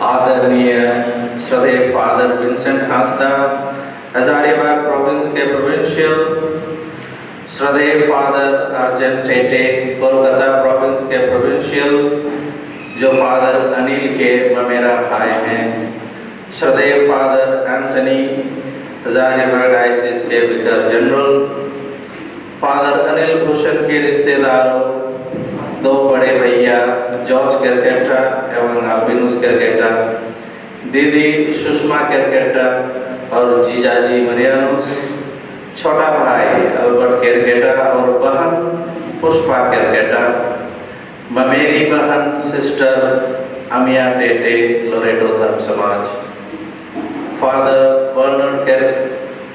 आदरणीय श्रद्धेय father Vincent Hansda, Hazaribagh province के प्रोविंशियल, श्रद्धेय फादर अर्जन टेटे, कोलकाता प्रोविंस के प्रोविंशियल, जो फादर अनिल के ममेरा भाई हैं, श्रद्धेय फादर एंटनी, हजारीबाग डायसिस के विकार जनरल, फादर अनिल भूषण के रिश्तेदारों, दो बड़े भैया जॉर्ज केरकेटा एवं अल्बिनुस केरकेटा, दीदी सुषमा केरकेटा और जीजाजी मरियानुस, छोटा भाई अल्बर्ट केरकेटा और बहन पुष्पा केरकेटा, ममेरी बहन सिस्टर अमिया टेटे, लोरेटो धर्म समाज, फादर बर्नर्ड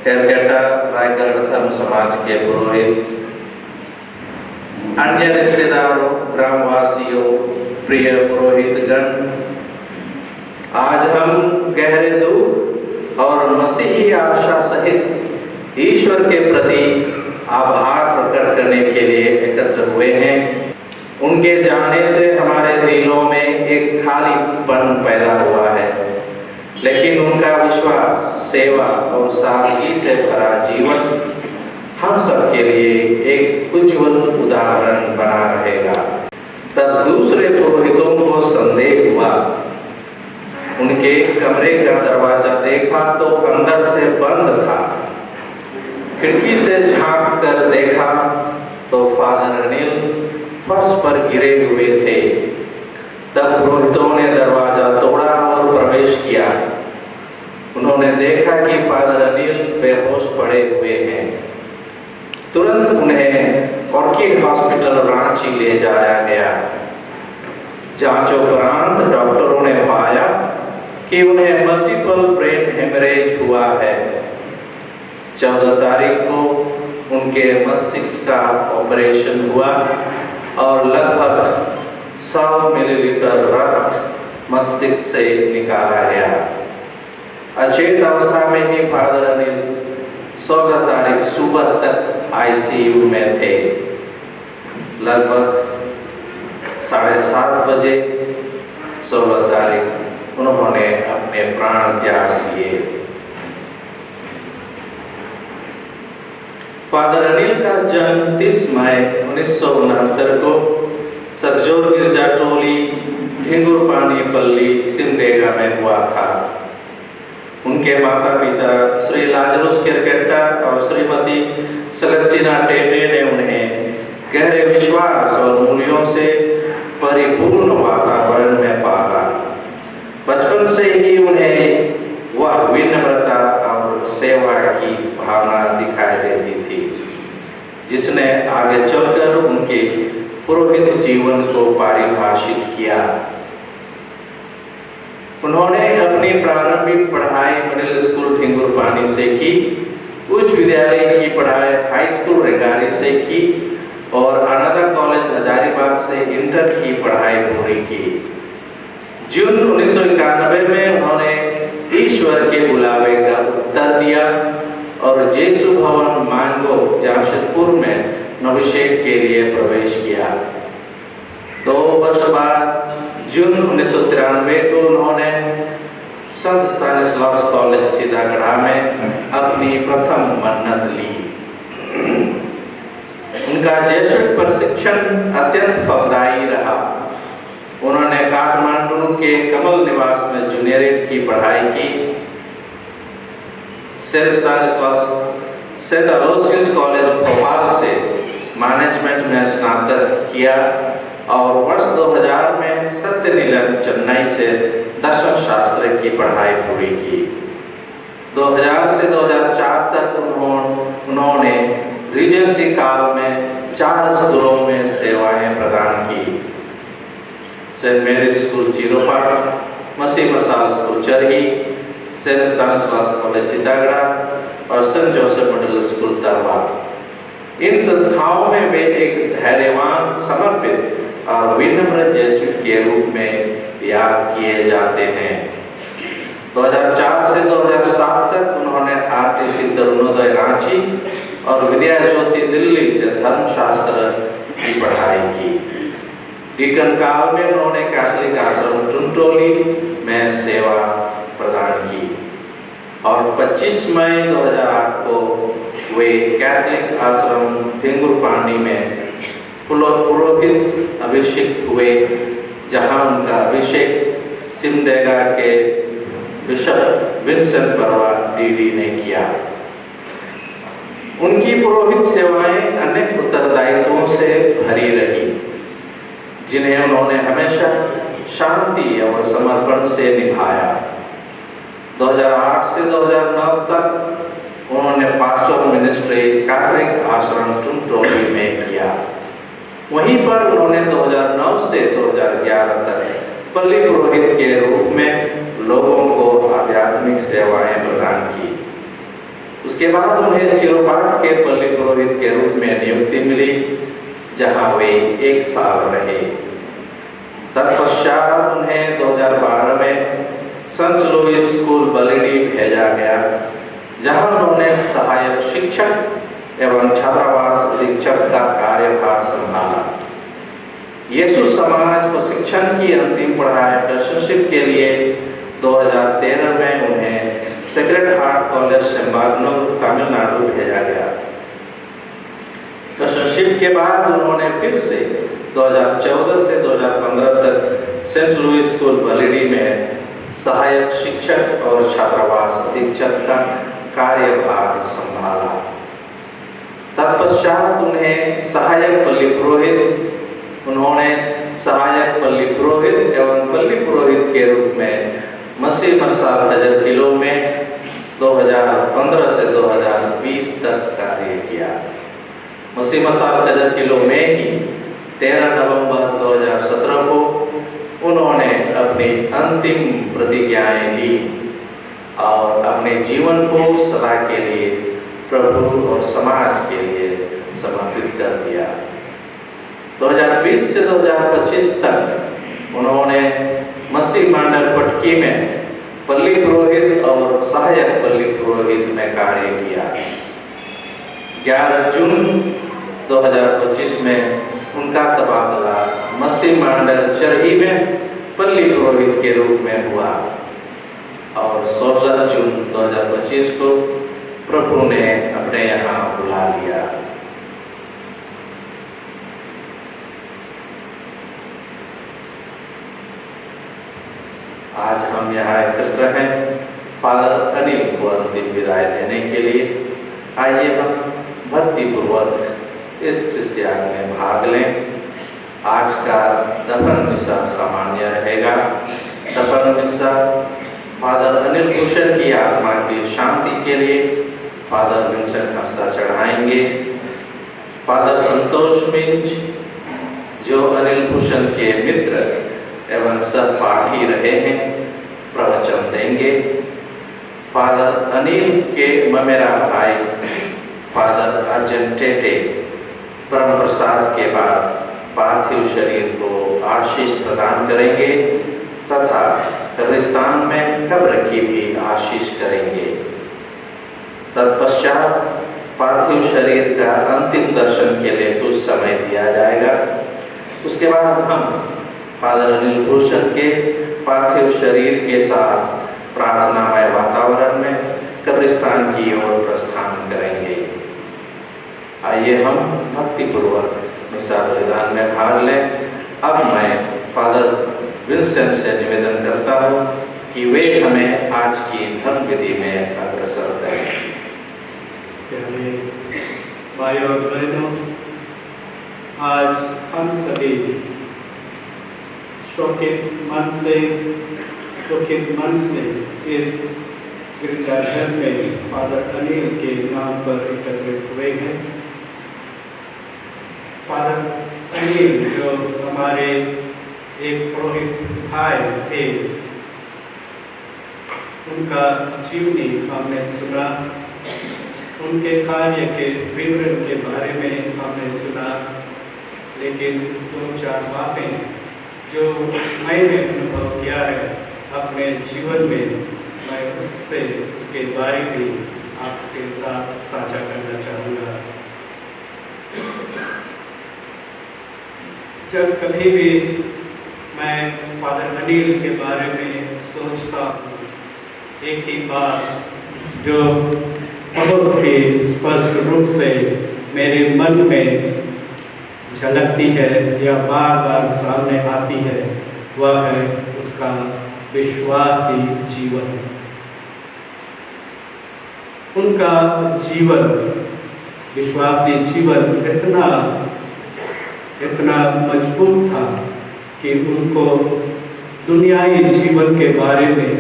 केरकेटा, रायगढ़ धर्म समाज के पुरोहित, अन्य रिश्तेदारों, ग्रामवासियों, प्रिय पुरोहितगण, आज हम गहरे दुख और मसीही आशा सहित ईश्वर के प्रति आभार प्रकट करने के लिए एकत्र हुए हैं। उनके जाने से हमारे दिलों में एक खालीपन पैदा हुआ है, लेकिन उनका विश्वास, सेवा और सादगी से भरा जीवन हम सबके लिए एक उज्जवल उदाहरण बना रहेगा। तब दूसरे पुरोहितों को संदेह हुआ। उनके कमरे का दरवाजा देखा तो अंदर से बंद था। खिड़की से झांक कर देखा तो फादर अनिल फर्श पर गिरे हुए थे। तब पुरोहितों ने दरवाजा तोड़ा और प्रवेश किया। उन्होंने देखा कि फादर अनिल बेहोश पड़े हुए हैं। तुरंत उन्हें ऑर्किड हॉस्पिटल रांची ले जाया गया। जांचोपरांत डॉक्टरों ने पाया कि उन्हें मल्टीपल ब्रेन हेमरेज हुआ है। 14 तारीख को उनके मस्तिष्क का ऑपरेशन हुआ और लगभग 100 मिलीलीटर रक्त मस्तिष्क से निकाला गया। अचेत अवस्था में ही फादर अनिल 16 तारीख सुबह तक आईसीयू में थे। लगभग 7:30 बजे 16 तारीख उन्होंने अपने प्राण त्याग दिए। फादर अनिल का जन्म 30 मई 1969 को सरजोर गिरजा टोली, ढिंगुरपानी पल्ली, सिमडेगा में हुआ था। उनके माता पिता श्री लाजरुस केरकेटा और श्रीमती सेलेस्टिना टेटे ने उन्हें गहरे विश्वास और मूल्यों से परिपूर्ण वातावरण में पाला। बचपन से ही उन्हें वह विनम्रता और सेवा की भावना दिखाई देती थी, जिसने आगे चलकर उनके पुरोहित जीवन को परिभाषित किया। उन्होंने अपनी प्रारंभिक पढ़ाई मिडिल स्कूल ढिंगुरपानी से की, उच्च विद्यालय की पढ़ाई हाई स्कूल रेंगारी से की और अनाथा कॉलेज हजारीबाग से इंटर की पढ़ाई पूरी की। जून 1991 में उन्होंने ईश्वर के बुलावे का उत्तर दिया और जेसु भवन मांगो जमशेदपुर में नविशेट के लिए प्रवेश किया। 2 वर्ष बाद जून 1993 को उन्होंने संत स्तानिस्लास कॉलेज सीधागढ़ में अपनी प्रथम मन्नत ली। उनका जेसुइट प्रशिक्षण अत्यंत फलदायी रहा। उन्होंने काठमांडू के कमल निवास में जूनियरेट की पढ़ाई की। सेंट अलोसियस कॉलेज भोपाल से मैनेजमेंट में स्नातक किया और वर्ष 2000 में सत्यनीलन चेन्नई से दर्शन शास्त्र की पढ़ाई पूरी की। 2000 से 2004 तक उन्होंने रीजेंसी काल में 4 स्कूलों में सेवाएं प्रदान की। सेंट मेरी स्कूल चिरोपाट, मसीह मसाल स्कूल चरही, सेंट स्टानिस्लास कॉलेज सीतागढ़ा और सेंट जोसेफ मिडिल स्कूल तरवा। इन संस्थाओं में वे एक धैर्यवान, समर्पित और विनम्र जेसुइट के रूप में याद किए जाते हैं। 2004 से 2007 तक उन्होंने आरटीसी तरुणोदय रांची और विद्या ज्योति दिल्ली से धर्मशास्त्र की पढ़ाई की। डीकन काल में उन्होंने कैथोलिक आश्रम टुंटोली में सेवा प्रदान की और 25 मई 2008 को वे कैथोलिक आश्रम भिंगुरपानी में पुरोहित अभिषिक्त हुए, जहां उनका अभिषेक सिमडेगा के बिशप विंसेंट बरवा डीडी ने किया। उनकी पुरोहित सेवाएं अनेक उत्तरदायित्वों से भरी रही, जिन्हें उन्होंने हमेशा शांति और समर्पण से निभाया। 2008 से 2009 तक उन्होंने पास्टोरल मिनिस्ट्री कैथोलिक आश्रम टुंटोली में किया। वहीं पर उन्होंने 2009 से 2011 तक पल्ली पुरोहित के रूप में लोगों को आध्यात्मिक सेवाएं प्रदान की। उसके बाद उन्हें चिरोपाट के पल्ली पुरोहित के रूप में नियुक्ति मिली, जहां वे 1 साल रहे। तत्पश्चात उन्हें 2012 में संत लुइस स्कूल बलिनी भेजा गया, जहां उन्होंने सहायक शिक्षक एवं छात्रावास अधीक्षक का कार्यभार संभाला। यीशु समाज प्रशिक्षण की अंतिम पढ़ाई दर्शनशिप के लिए 2013 में उन्हें सेक्रेड हार्ट कॉलेज सेम्बागनूर तमिलनाडु भेजा गया। दर्शनशिप के बाद उन्होंने फिर से 2014 से 2015 तक सेंट लुइस स्कूल बलिनी में सहायक शिक्षक और छात्रावास अधीक्षक का कार्यभार संभाला। तत्पश्चात उन्हें सहायक पल्ली पुरोहित एवं पल्ली पुरोहित के रूप में मसीह मसाल खजर किलो में 2015 से 2020 तक कार्य किया। मसीह मसाल खजर किलो में ही 13 नवंबर 2017 को उन्होंने अपनी अंतिम प्रतिज्ञाएं ली और अपने जीवन को सदा के लिए प्रभु और समाज के लिए समर्पित कर दिया। 2020 से 2025 तक उन्होंने मसीह मंडल पटकी में पल्ली पुरोहित और सहायक पल्ली पुरोहित में कार्य किया। 11 जून 2025 में उनका तबादला मसीह मंडल चरही में पल्ली पुरोहित के रूप में हुआ और 16 जून 2025 को प्रभु ने अपने यहाँ बुला लिया। आज हम यहाँ एकत्र हैं फादर अनिल को अंतिम विदाई देने के लिए। आइए हम भक्तिपूर्वक इस क्रिस्तियान में भाग लें। आज का दफन मिसा सामान्य रहेगा। दफन मिसा फादर अनिल भूषण की आत्मा की शांति के लिए फादर विंसेंट हंसदा चढ़ाएंगे। फादर संतोष मिंज, जो अनिल भूषण के मित्र एवं सहपाठी रहे हैं, प्रवचन देंगे। फादर अनिल के ममेरा भाई फादर अर्जन टेटे परम प्रसाद के बाद पार्थिव शरीर को आशीष प्रदान करेंगे तथा कब्रिस्तान में कब्र की भी आशीष करेंगे। तत्पश्चात पार्थिव शरीर का अंतिम दर्शन के लिए कुछ समय दिया जाएगा। उसके बाद हम फादर अनिल भूषण के पार्थिव शरीर के साथ प्रार्थनामय वातावरण में कब्रिस्तान की ओर प्रस्थान करेंगे। आइए हम भक्तिपूर्वक मिसा बलिदान में भाग लें। अब मैं फादर विंसेंट से निवेदन करता हूँ कि वे हमें आज की धर्म विधि में अग्रसर करें। प्यारे भाई और बहनों, आज हम सभी शोकित मन से दुखित मन से इस गिरजाघर में फादर अनिल के नाम पर एकत्रित हुए हैं। फादर अनिल जो हमारे एक पुरोहित भाई थे, उनका जीवनी हमने सुना, उनके कार्य के विवरण के बारे में हमने सुना, लेकिन 2-4 बातें जो मैंने अनुभव किया है अपने जीवन में, मैं उसके बारे में आपके साथ साझा करना चाहूँगा। जब कभी भी मैं फादर अनिल के बारे में सोचता हूँ, एक ही बात जो बहुत ही स्पष्ट रूप से मेरे मन में झलकती है या बार बार सामने आती है, वह है उसका विश्वासी जीवन। उनका जीवन, विश्वासी जीवन इतना मजबूत था कि उनको दुनियाई जीवन के बारे में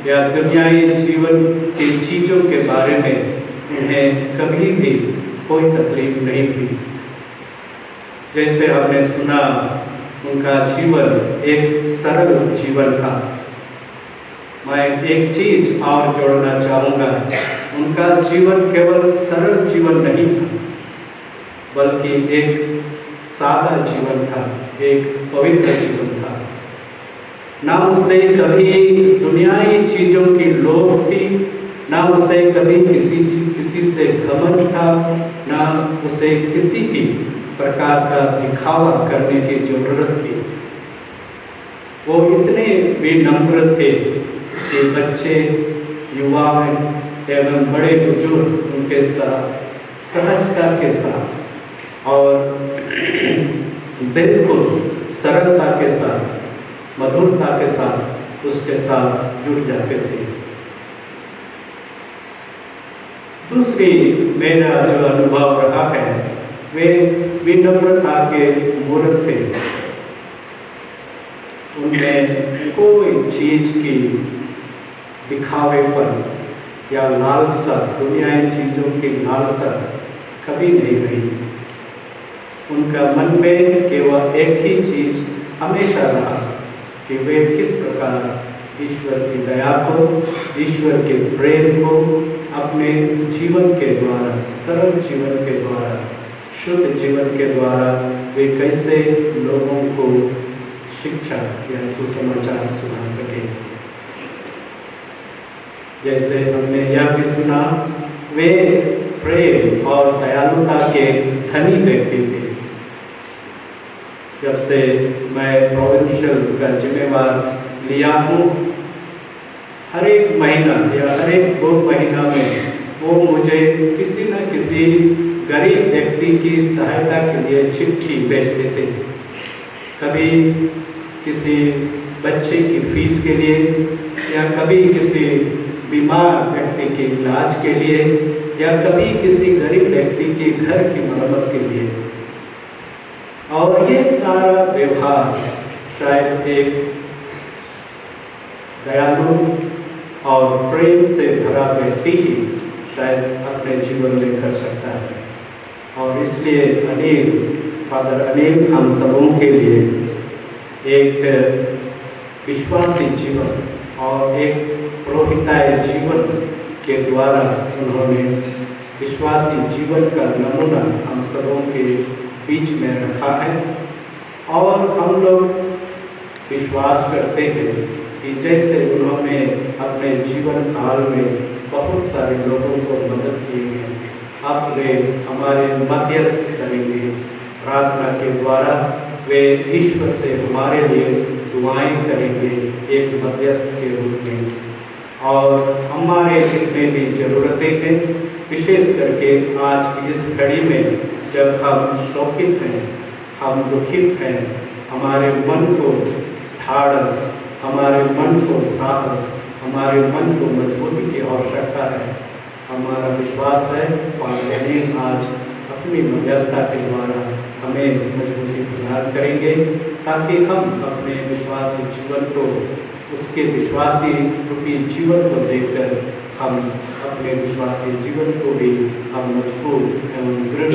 या दुनियाई जीवन की चीज़ों के बारे में उन्हें कभी भी कोई तकलीफ नहीं थी। जैसे हमने सुना, उनका जीवन एक सरल जीवन था। मैं एक चीज़ और जोड़ना चाहूँगा, उनका जीवन केवल सरल जीवन नहीं था, बल्कि एक सादा जीवन था, एक पवित्र जीवन था। ना उसे कभी दुनियाई चीज़ों की लोभ थी, ना उसे कभी किसी से घमंड था, ना उसे किसी भी प्रकार का दिखावा करने की जरूरत थी। वो इतने विनम्र थे कि बच्चे, युवा एवं बड़े बुजुर्ग उनके साथ सहजता के साथ और बिल्कुल सरलता के साथ, मधुरता के साथ उसके साथ जुड़ जाते थे। दूसरी मेरा जो अनुभव रहा है, वे विनम्रता के मूर्त थे। उनमें कोई चीज की दिखावेपन या लालसा, दुनियाई चीजों की लालसा कभी नहीं रही। उनका मन में केवल एक ही चीज हमेशा रहा कि वे किस प्रकार ईश्वर की दया को, ईश्वर के प्रेम को अपने जीवन के द्वारा, सरल जीवन के द्वारा, शुद्ध जीवन के द्वारा वे कैसे लोगों को शिक्षा या सुसमाचार सुना सके। जैसे हमने यह भी सुना, वे प्रेम और दयालुता के धनी व्यक्ति थे। जब से मैं प्रोविंशियल का जिम्मेवार लिया हूँ, हर एक महीना या हर एक 2 महीना में वो मुझे किसी न किसी गरीब व्यक्ति की सहायता के लिए चिट्ठी भेजते थे। कभी किसी बच्चे की फीस के लिए, या कभी किसी बीमार व्यक्ति के इलाज के लिए, या कभी किसी गरीब व्यक्ति के घर की मरम्मत के लिए। और ये सारा व्यवहार शायद एक दयालु और प्रेम से भरा व्यक्ति ही शायद अपने जीवन में कर सकता है। और इसलिए अनिल, फादर अनिल हम सबों के लिए एक विश्वासी जीवन और एक पुरोहिताय जीवन के द्वारा उन्होंने विश्वासी जीवन का नमूना हम सबों के बीच में रखा है। और हम लोग विश्वास करते हैं कि जैसे उन्होंने अपने जीवन काल में बहुत सारे लोगों को मदद की है, अब वे हमारे मध्यस्थ करेंगे। प्रार्थना के द्वारा वे ईश्वर से हमारे लिए दुआएं करेंगे एक मध्यस्थ के रूप में। और हमारे जितने भी ज़रूरतें हैं, विशेष करके आज की इस घड़ी में जब हम शोकित हैं, हम दुखित हैं, हमारे मन को ढाढ़स, हमारे मन को साहस, हमारे मन को मजबूती की आवश्यकता है। हमारा विश्वास है फादर अनिल आज अपनी मध्यस्थता के द्वारा हमें मजबूती प्रदान करेंगे, ताकि हम अपने विश्वासी जीवन को उसके विश्वासी रूपी जीवन को देखकर हम अपने विश्वासी जीवन को भी हम मजबूत एवं दृढ़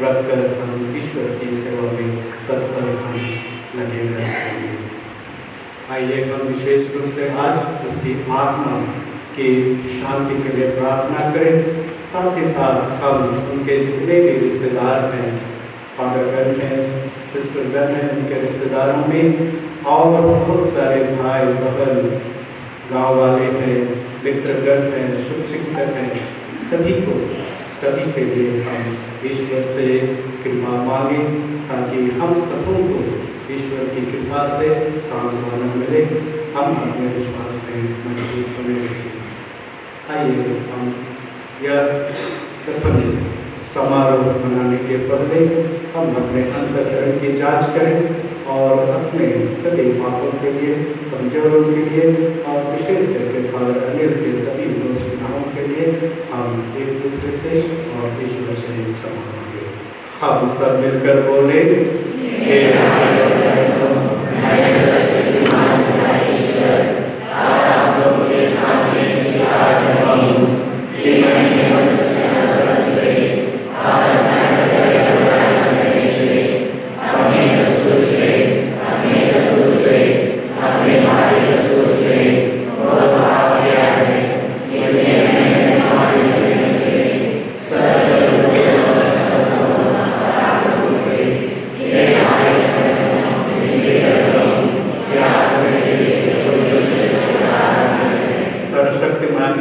रखकर हम ईश्वर की सेवा में तत्पर हम लगे रह सकेंगे। आइए हम विशेष रूप से आज उसकी आत्मा की शांति के लिए प्रार्थना करें। साथ ही साथ हम उनके जितने भी रिश्तेदार हैं, फादर गण हैं, सिस्टर गण हैं, उनके रिश्तेदारों में और बहुत सारे भाई बहन गांव वाले हैं, मित्रगण हैं, शिक्षक हैं, सभी के लिए हम ईश्वर से कृपा मांगे ताकि हम सबों को ईश्वर की कृपा से सांत्वना मिले, हम अपने विश्वास में मजबूत बने रहें। आइए हम यह दफन समारोह मनाने के पहले हम अपने अंतःकरण की जांच करें और अपने सभी पापों के लिए, कमजोरों के लिए और विशेष करके फादर अनिल के सभी दोषों के लिए हम एक दूसरे से और ईश्वर से क्षमा मांगे। हम सब मिलकर बोले,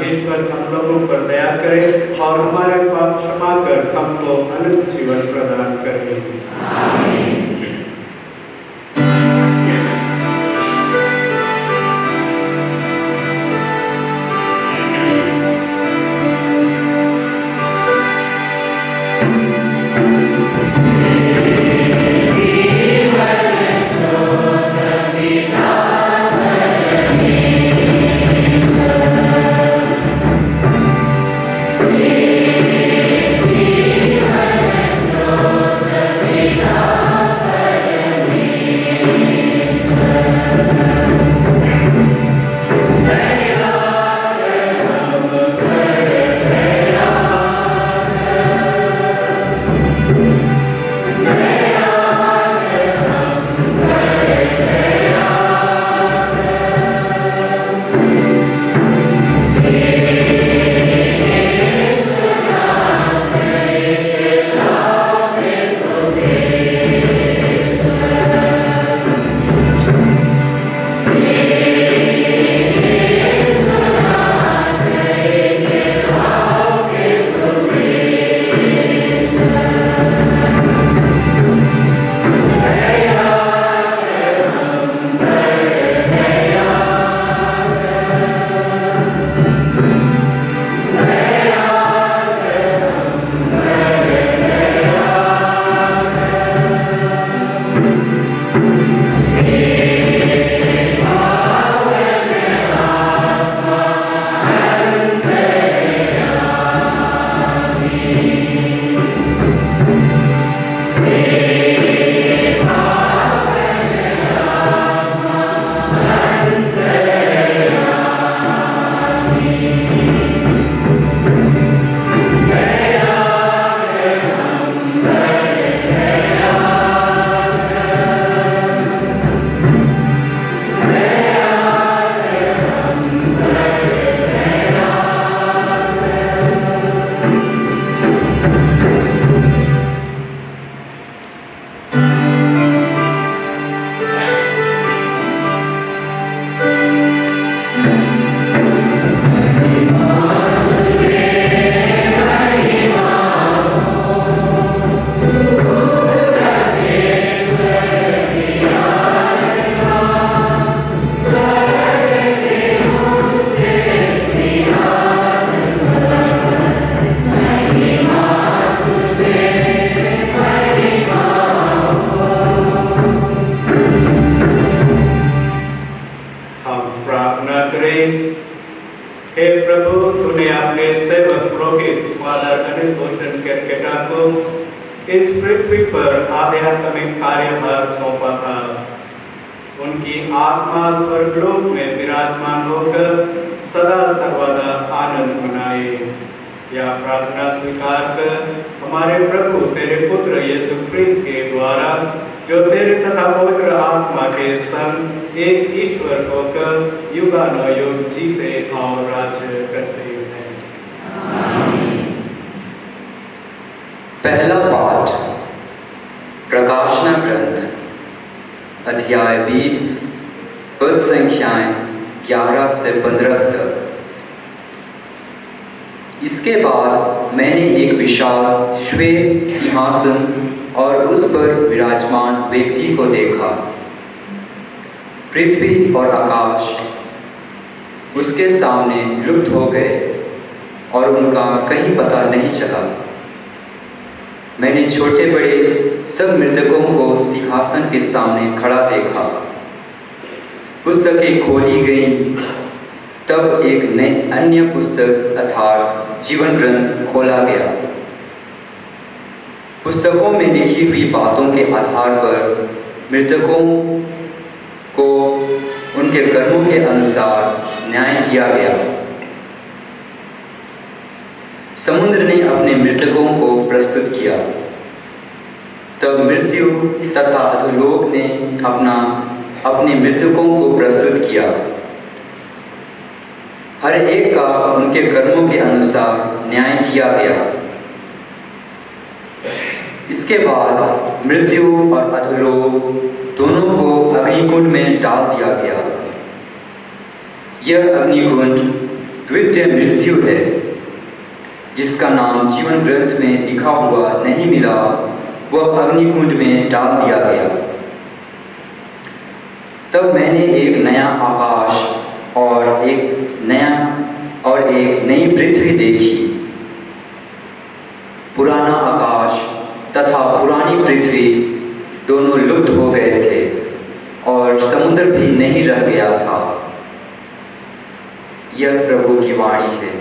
ईश्वर हम लोगों पर दया करे और हमारे पाप क्षमा कर हमको अनंत जीवन प्रदान करे। आमीन। हे प्रभु, तूने अपने सेवक पुरोहित फादर अनिल भूषण केरकेटा को इस पृथ्वी पर आध्यात्मिक कार्यभार सौंपा था। उनकी आत्मा स्वर्गलोक में विराजमान होकर सदा सर्वदा आनंद मनाए। यह प्रार्थना स्वीकार कर हमारे प्रभु तेरे पुत्र यीशु क्रिस्त के द्वारा, जो तेरे तथा पवित्र आत्मा के संग एक ईश्वर होकर युगानुयुग जीते और राज्य करते हैं। पहला पाठ प्रकाशना ग्रंथ अध्याय 20 पद संख्याएं 11 से 15 तक। इसके बाद मैंने एक विशाल श्वेत सिंहासन और उस पर विराजमान व्यक्ति को देखा। पृथ्वी और आकाश उसके सामने लुप्त हो गए और उनका कहीं पता नहीं चला। मैंने छोटे बड़े सब मृतकों को सिंहासन के सामने खड़ा देखा। पुस्तकें खोली गईं, तब एक अन्य पुस्तक अर्थात जीवन ग्रंथ खोला गया। पुस्तकों में लिखी हुई बातों के आधार पर मृतकों को उनके कर्मों के अनुसार न्याय किया गया। समुद्र ने अपने मृतकों को प्रस्तुत किया। तब मृत्यु तथा अधोलोक ने अपने मृतकों को प्रस्तुत किया। हर एक का उनके कर्मों के अनुसार न्याय किया गया। इसके बाद मृत्यु और अधोलोक दोनों को अग्निकुंड में डाल दिया गया। यह अग्निकुंड द्वितीय मृत्यु है, जिसका नाम जीवन ग्रंथ में लिखा हुआ नहीं मिला, वह अग्निकुंड में डाल दिया गया। तब मैंने एक नया आकाश और एक नई पृथ्वी देखी। पुराना आकाश तथा पुरानी पृथ्वी दोनों लुप्त हो गए थे और समुद्र भी नहीं रह गया था। यह प्रभु की वाणी है।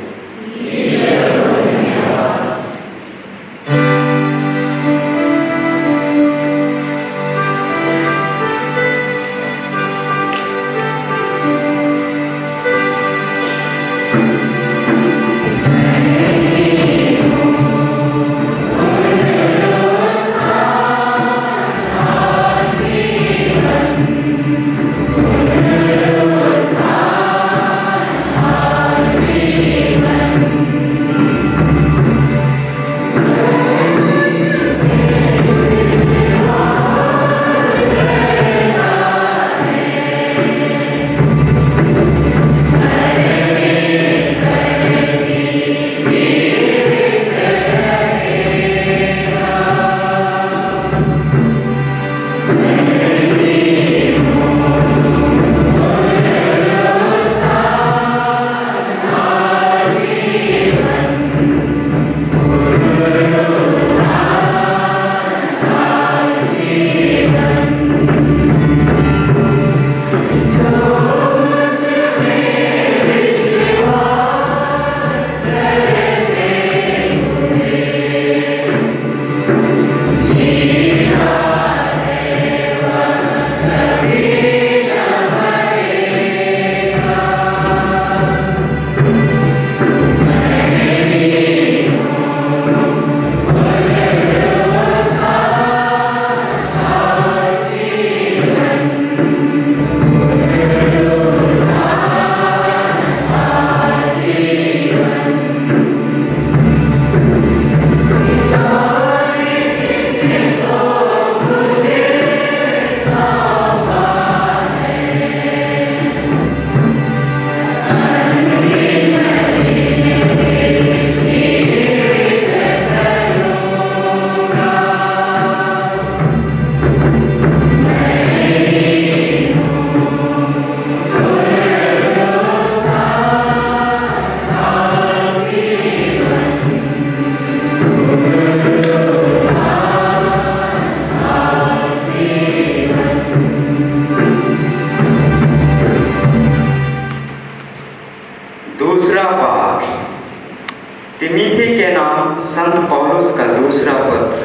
तिमोथी के नाम संत पौलुस का दूसरा पत्र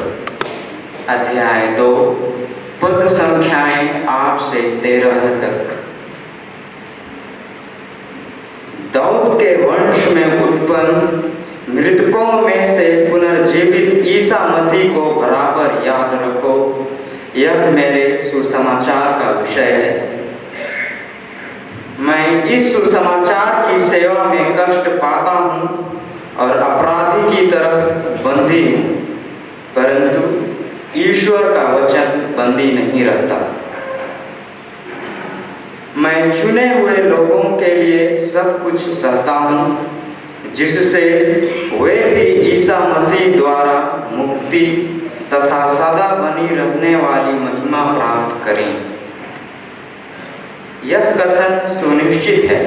अध्याय 2 पद संख्याएं 8 से 13 तक। दाऊद के वंश में उत्पन्न मृतकों में से पुनर्जीवित ईसा मसीह को बराबर याद रखो, यह मेरे सुसमाचार का विषय है। मैं इस सुसमाचार की सेवा में कष्ट पाता हूँ और अपराधी की तरह बंदी हूँ, परंतु ईश्वर का वचन बंदी नहीं रहता। मैं चुने हुए लोगों के लिए सब कुछ सहता हूँ, जिससे वे भी ईसा मसीह द्वारा मुक्ति तथा सदा बनी रहने वाली महिमा प्राप्त करें। यह कथन सुनिश्चित है,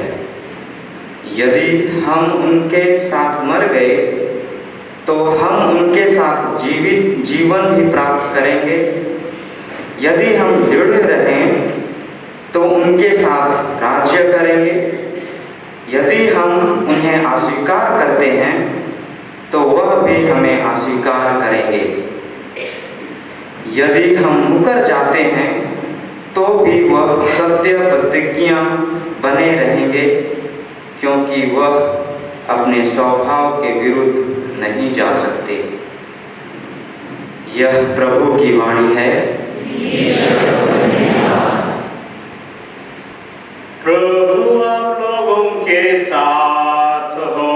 यदि हम उनके साथ मर गए तो हम उनके साथ जीवन भी प्राप्त करेंगे। यदि हम दृढ़ रहें तो उनके साथ राज्य करेंगे। यदि हम उन्हें अस्वीकार करते हैं तो वह भी हमें अस्वीकार करेंगे। यदि हम मुकर जाते हैं तो भी वह सत्य प्रतिज्ञा बने रहेंगे, क्योंकि वह अपने स्वभाव के विरुद्ध नहीं जा सकते। यह प्रभु की वाणी है। प्रभु आप लोगों के साथ हो।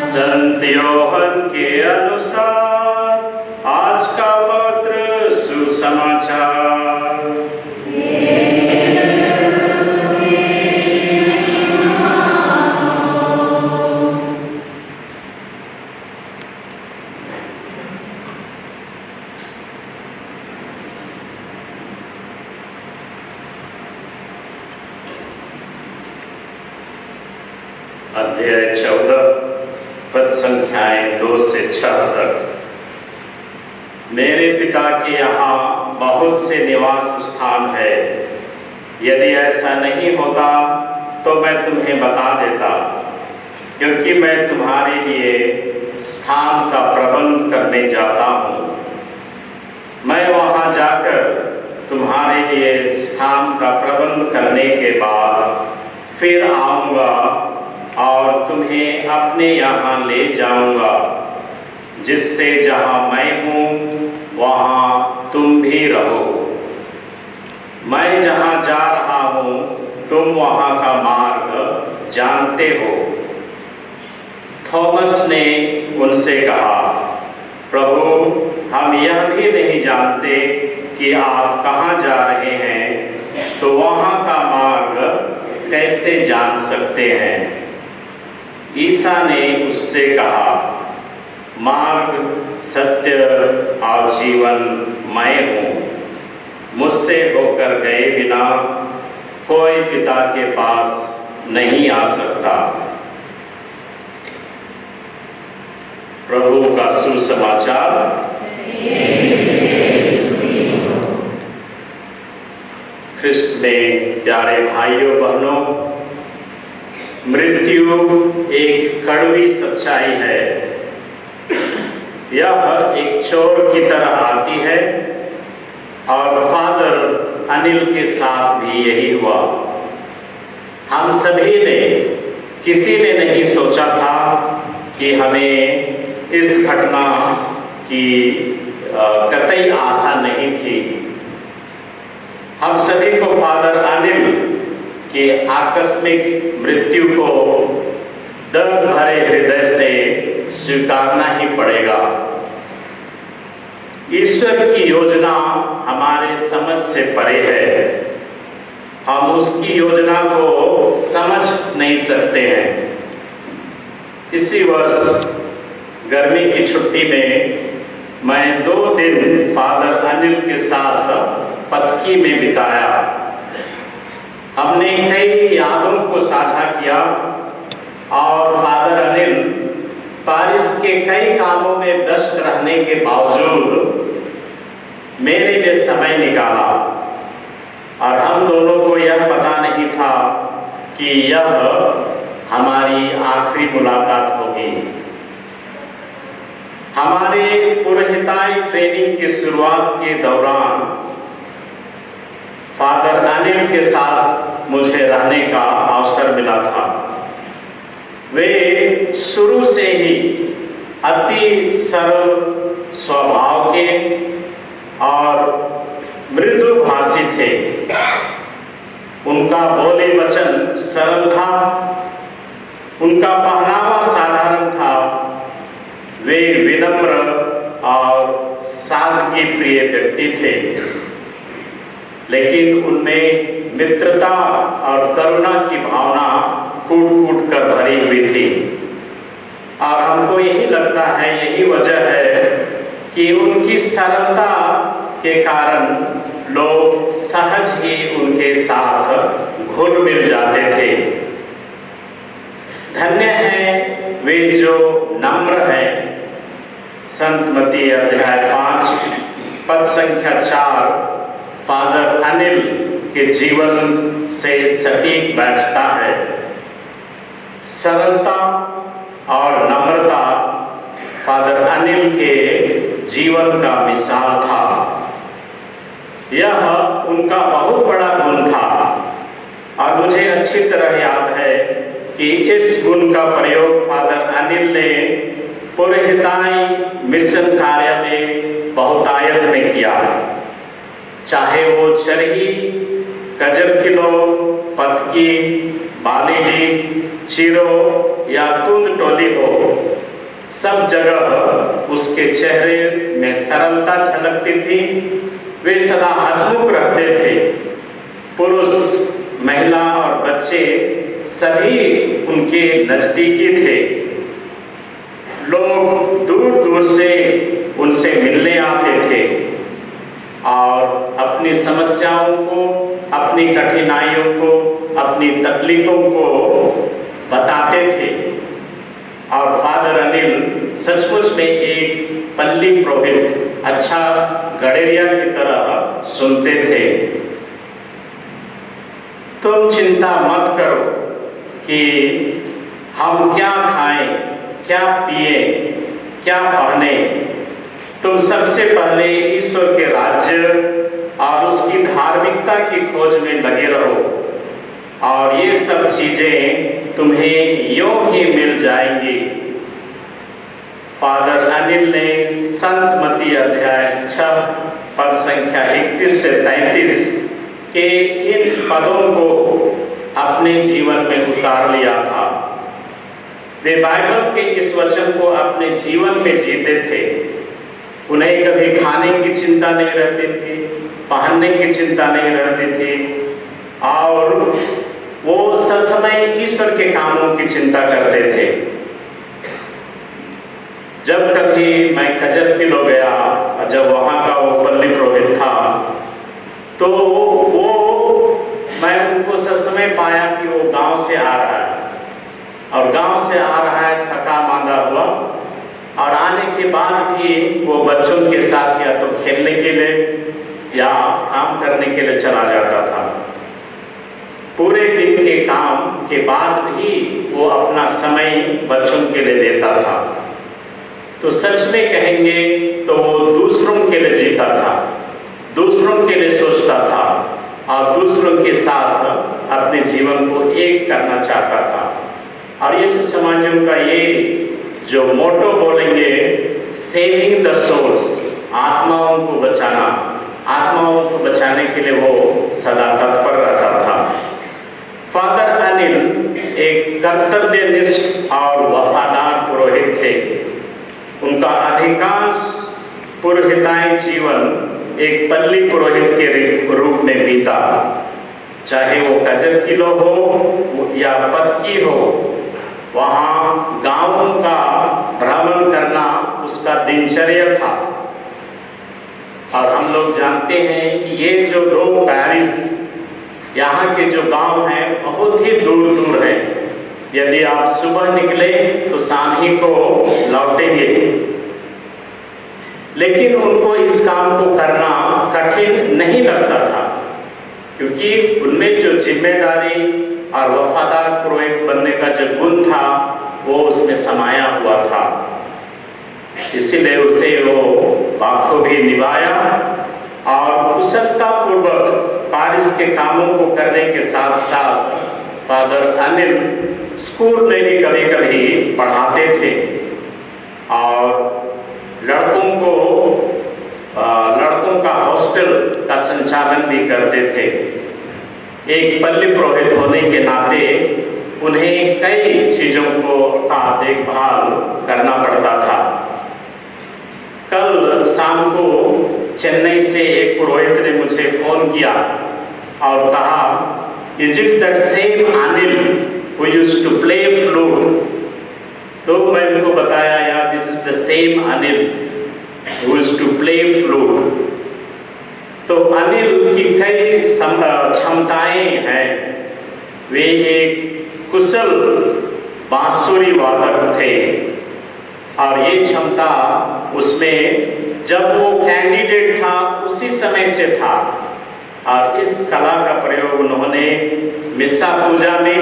संत योहन के अनुसार आज का पवित्र सुसमाचार। अध्याय 14 पद संख्याएं 2 से 6 तक। मेरे पिता के यहाँ बहुत से निवास स्थान है, यदि ऐसा नहीं होता तो मैं तुम्हें बता देता, क्योंकि मैं तुम्हारे लिए स्थान का प्रबंध करने जाता हूँ। मैं वहाँ जाकर तुम्हारे लिए स्थान का प्रबंध करने के बाद फिर आऊँगा और तुम्हें अपने यहाँ ले जाऊंगा, जिससे जहाँ मैं हूँ वहाँ तुम भी रहो। मैं जहाँ जा रहा हूँ तुम वहाँ का मार्ग जानते हो। थॉमस ने उनसे कहा, प्रभु हम यह भी नहीं जानते कि आप कहाँ जा रहे हैं, तो वहाँ का मार्ग कैसे जान सकते हैं? ईसा ने उससे कहा, मार्ग सत्य और जीवन मैं हूँ। मुझसे होकर गए बिना कोई पिता के पास नहीं आ सकता। प्रभु का सुसमाचार। ख्रिस्त में प्यारे भाइयों बहनों, मृत्यु एक कड़वी सच्चाई है। यह एक चोर की तरह आती है और फादर अनिल के साथ भी यही हुआ। हम सभी ने, किसी ने नहीं सोचा था कि हमें इस घटना की कतई आशा नहीं थी। हम सभी को फादर अनिल कि आकस्मिक मृत्यु को दर्द भरे हृदय से स्वीकारना ही पड़ेगा। ईश्वर की योजना हमारे समझ से परे है। हम उसकी योजना को समझ नहीं सकते हैं। इसी वर्ष गर्मी की छुट्टी में मैं 2 दिन फादर अनिल के साथ पतकी में बिताया। हमने कई यादों को साझा किया और फादर अनिल पारिस के कई कामों में व्यस्त रहने के बावजूद मेरे लिए समय निकाला, और हम दोनों को यह पता नहीं था कि यह हमारी आखिरी मुलाकात होगी। हमारे पुरोहिताई ट्रेनिंग की शुरुआत के दौरान फादर अनिल के साथ मुझे रहने का अवसर मिला था। वे शुरू से ही अति सरल स्वभाव के और मृदुभाषी थे। उनका बोले वचन सरल था, उनका पहनावा साधारण था। वे विनम्र और सादगी प्रिय व्यक्ति थे, लेकिन उनमें मित्रता और करुणा की भावना कूट कूट कर भरी हुई थी। और हमको यही लगता है, यही वजह है कि उनकी सरलता के कारण लोग सहज ही उनके साथ घुल मिल जाते थे। धन्य है वे जो नम्र हैं। संत मत्ती अध्याय 5 पद संख्या 4 फादर अनिल के जीवन से सटीक बैठता है। सरलता और नम्रता फादर अनिल के जीवन का मिसाल था। यह उनका बहुत बड़ा गुण था और मुझे अच्छी तरह याद है कि इस गुण का प्रयोग फादर अनिल ने पुरोहिताई मिशन कार्य में बहुतायत में किया। चाहे वो चरही, कजर किलो, पतकी, बालीडी, चिरो या तुंद टोली हो, सब जगह उसके चेहरे में सरलता झलकती थी। वे सदा हंसमुख रहते थे। पुरुष, महिला और बच्चे सभी उनके नजदीकी थे। लोग दूर दूर से उनसे मिलने आते थे और अपनी समस्याओं को, अपनी कठिनाइयों को, अपनी तकलीफों को बताते थे। और फादर अनिल सचमुच में एक पल्ली पुरोहित, अच्छा गडेरिया की तरह सुनते थे। तुम चिंता मत करो कि हम क्या खाएं, क्या पिए, क्या पहने। तुम सबसे पहले ईश्वर के राज्य और उसकी धार्मिकता की खोज में लगे रहो और ये सब चीजें तुम्हें यूं ही मिल जाएंगी। फादर अनिल ने संत मत्ती अध्याय 6 पद संख्या 31 से 33 के इन पदों को अपने जीवन में उतार लिया था। वे बाइबल के इस वचन को अपने जीवन में जीते थे। उन्हें कभी खाने की चिंता नहीं रहती थी, पहनने की चिंता नहीं रहती थी और वो सब समय ईश्वर के कामों की चिंता करते थे। जब कभी मैं खजर किलो गया और जब वहाँ का वो पल्ली पुरोहित था, तो वो मैं उनको सब समय पाया कि वो गांव से आ रहा है और गांव से आ रहा है थका मांदा हुआ, और आने के बाद भी वो बच्चों के साथ या तो खेलने के लिए या काम करने के लिए चला जाता था। पूरे दिन के काम के बाद भी वो अपना समय बच्चों के लिए देता था। तो सच में कहेंगे तो वो दूसरों के लिए जीता था, दूसरों के लिए सोचता था और दूसरों के साथ अपने जीवन को एक करना चाहता था। और यीशु समाजों का ये जो मोटो बोलेंगे, सेविंग द सोल्स, आत्माओं को बचाना, आत्माओं को बचाने के लिए वो सदा तत्पर रहता था। फादर अनिल एक कर्तव्यनिष्ठ और वफादार पुरोहित थे। उनका अधिकांश पुरोहिताई जीवन एक पल्ली पुरोहित के रूप में बीता। चाहे वो कजर किलो हो या पतकी हो, वहाँ गांवों का भ्रमण करना उसका दिनचर्या था। और हम लोग जानते हैं कि ये जो दो पैरिश, यहाँ के जो गांव हैं बहुत ही दूर दूर हैं। यदि आप सुबह निकले तो शाम ही को लौटेंगे। लेकिन उनको इस काम को करना कठिन नहीं लगता था, क्योंकि उनमें जो जिम्मेदारी और वफादार पुरोहित बनने का जो गुण था वो उसमें समाया हुआ था। इसीलिए उसे वो बाखूबी निभाया और कुशलता पूर्वक पारिस के कामों को करने के साथ साथ फादर अनिल स्कूल में भी कभी कभी पढ़ाते थे और लड़कों का हॉस्टल का संचालन भी करते थे। एक पल्ली पुरोहित होने के नाते उन्हें कई चीजों का देखभाल करना पड़ता था। कल शाम को चेन्नई से एक पुरोहित ने मुझे फोन किया और कहा, is it that same Anil who used to play flute? तो मैं उनको बताया, यार this is the same Anil who used to play flute. तो अनिल की कई क्षमताएं हैं। वे एक कुशल बांसुरी वादक थे और ये क्षमता उसमें जब वो कैंडिडेट था उसी समय से था और इस कला का प्रयोग उन्होंने मिस्सा पूजा में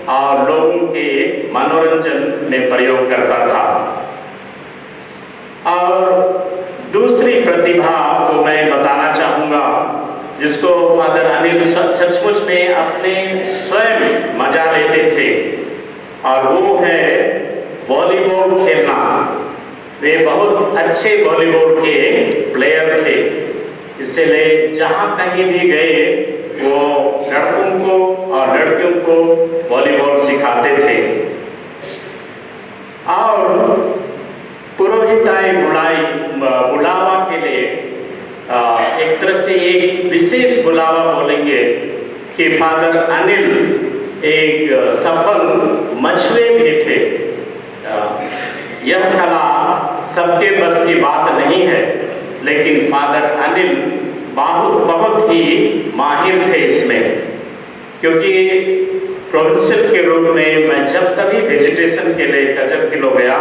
और लोगों के मनोरंजन में प्रयोग करता था। और दूसरी प्रतिभा को मैं बताना चाहूँगा जिसको फादर अनिल सचमुच में अपने स्वयं मजा लेते थे और वो है वॉलीबॉल खेलना। वे बहुत अच्छे वॉलीबॉल के प्लेयर थे, इसलिए जहाँ कहीं भी गए वो लड़कों को और लड़कियों को वॉलीबॉल सिखाते थे। और पुरोहिताई बुलावा के लिए एक तरह से एक विशेष बुलावा बोलेंगे कि फादर अनिल एक सफल मछुए भी थे। यह कला सबके बस की बात नहीं है, लेकिन फादर अनिल बहुत ही माहिर थे इसमें, क्योंकि प्रोफेसर के रूप में मैं जब कभी वेजिटेशन के लिए गजब किलो गया,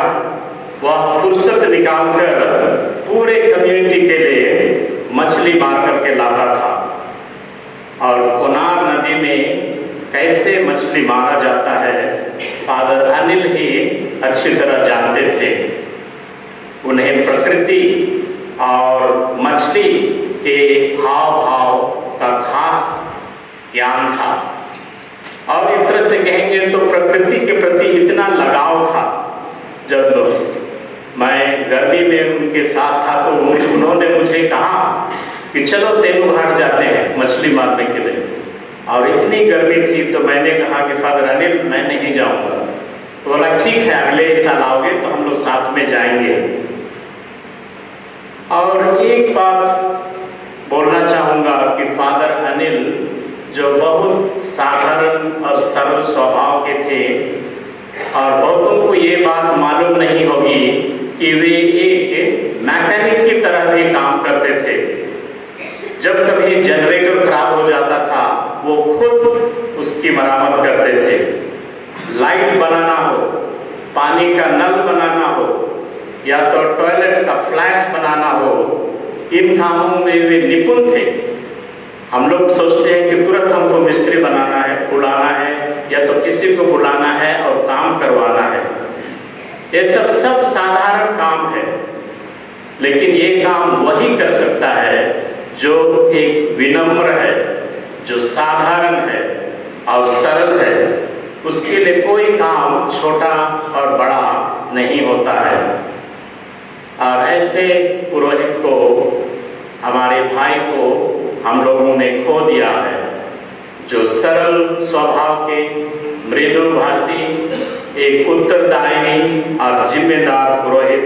वह फुर्सत निकालकर पूरे कम्युनिटी के लिए मछली मार करके लाता था। और कोनार नदी में कैसे मछली मारा जाता है फादर अनिल ही अच्छी तरह जानते थे। उन्हें प्रकृति और मछली के हाव भाव का खास ज्ञान था और एक तरह से कहेंगे तो प्रकृति के प्रति इतना लगाव था। जब मैं गर्मी में उनके साथ था तो उन्होंने मुझे कहा कि चलो तेलू घाट जाते हैं मछली मारने के लिए, और इतनी गर्मी थी तो मैंने कहा कि फादर अनिल मैं नहीं जाऊंगा। तो बोला ठीक है, अगले साल आओगे तो हम लोग साथ में जाएंगे। और एक बात बोलना चाहूँगा कि फादर अनिल जो बहुत साधारण और सरल स्वभाव के थे, और बहुतों को ये बात मालूम नहीं होगी कि वे एक मैकेनिक की तरह भी काम करते थे। जब कभी जनरेटर खराब हो जाता था वो खुद उसकी मरम्मत करते थे। लाइट बनाना हो, पानी का नल बनाना हो या तो टॉयलेट का फ्लैश बनाना हो, इन कामों में वे निपुण थे। हम लोग सोचते हैं कि तुरंत हमको मिस्त्री बनाना है, बुलाना है या तो किसी को बुलाना है और काम करवाना है। ये सब साधारण काम है, लेकिन ये काम वही कर सकता है जो एक विनम्र है, जो साधारण है और सरल है। उसके लिए कोई काम छोटा और बड़ा नहीं होता है। और ऐसे पुरोहित को, हमारे भाई को हम लोगों ने खो दिया है, जो सरल स्वभाव के, मृदुभाषी, एक उत्तरदायी और जिम्मेदार पुरोहित,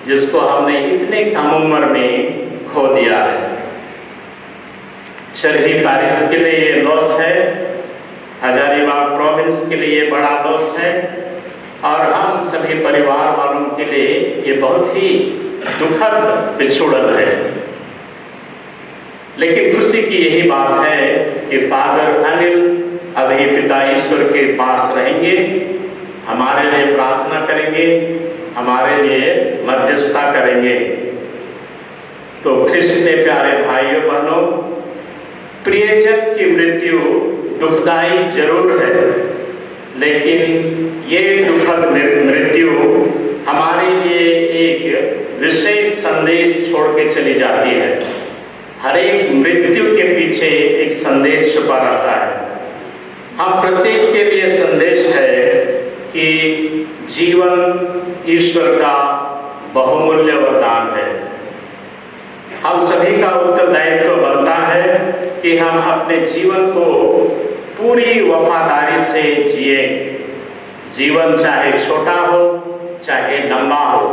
जिसको हमने इतने कम उम्र में खो दिया है। शहरी पारिस के लिए ये लॉस है, हजारीबाग प्रोविंस के लिए बड़ा लॉस है, और हम सभी परिवार वालों के लिए ये बहुत ही दुखद बिछुड़न है। लेकिन खुशी की यही बात है कि फादर अनिल अभी पिता ईश्वर के पास रहेंगे, हमारे लिए प्रार्थना करेंगे, हमारे लिए मध्यस्थता करेंगे। तो ख्रिस्त के प्यारे भाइयों बहनों, प्रियजन की मृत्यु दुखदाई जरूर है, लेकिन ये दुखद मृत्यु हमारे लिए एक विशेष संदेश छोड़ के चली जाती है। हर एक मृत्यु के पीछे एक संदेश छुपा रहता है। हम प्रत्येक के लिए संदेश है कि जीवन ईश्वर का बहुमूल्य वरदान है। हम सभी का उत्तरदायित्व बनता है कि हम अपने जीवन को पूरी वफादारी से जिए। जीवन चाहे छोटा हो चाहे लंबा हो,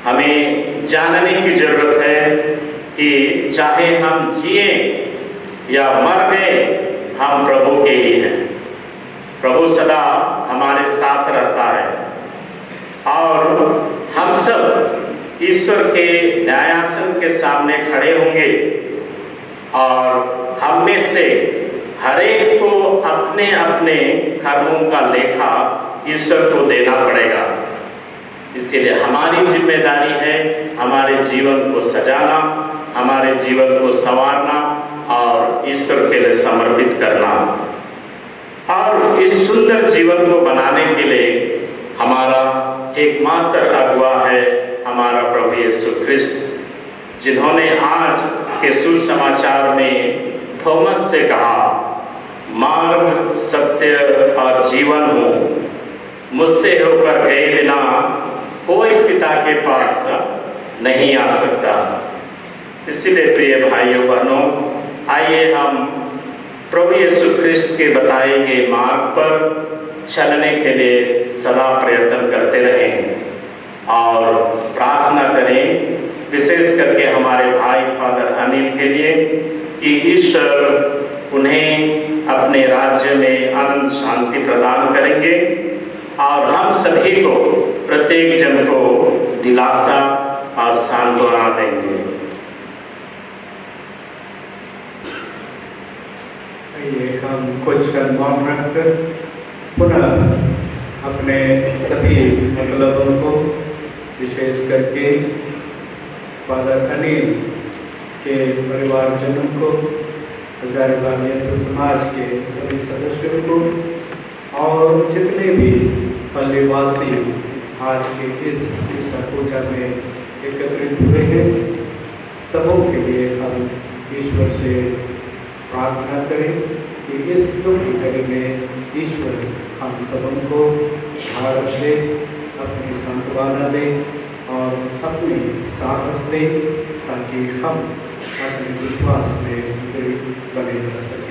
हमें जानने की जरूरत है कि चाहे हम जिए या मर गए, हम प्रभु के ही हैं। प्रभु सदा हमारे साथ रहता है और हम सब ईश्वर के न्यायासन के सामने खड़े होंगे और हम में से हर एक को अपने अपने कर्मों का लेखा ईश्वर को देना पड़ेगा। इसीलिए हमारी जिम्मेदारी है हमारे जीवन को सजाना, हमारे जीवन को संवारना और ईश्वर के लिए समर्पित करना। और इस सुंदर जीवन को बनाने के लिए हमारा एकमात्र अगुवा है हमारा प्रभु यीशु ख्रिस्त, जिन्होंने आज के सुसमाचार में थॉमस से कहा, मार्ग, सत्य और जीवन हूँ, मुझसे होकर गए बिना कोई पिता के पास नहीं आ सकता। इसलिए प्रिय भाइयों बहनों, आइए हम प्रभु यीशु ख्रिस्त के बताए गए मार्ग पर चलने के लिए सदा प्रयत्न करते रहें और प्रार्थना करें, विशेष करके हमारे भाई फादर अनिल के लिए, कि ईश्वर उन्हें अपने राज्य में आनंद शांति प्रदान करेंगे और हम सभी को, प्रत्येक जन को दिलासा और सांत्वना देंगे। आइए हम कुछ क्षण मौन रखकर पुनः अपने सभी मतलबों को, विशेष करके फादर अनिल के परिवारजनों को, हजारीबाग यीशु समाज के सभी सदस्यों को और जितने भी पल्लीवासी आज के इस ईसा पूजा में एकत्रित हुए हैं, सबों के लिए हम ईश्वर से प्रार्थना करें कि इस दुख की घड़ी में ईश्वर हम सबों को ढाढ़स दे, अपनी सांत्वना दे और अपनी साहस दे, ताकि हम अपने विश्वास में बने रह सकें।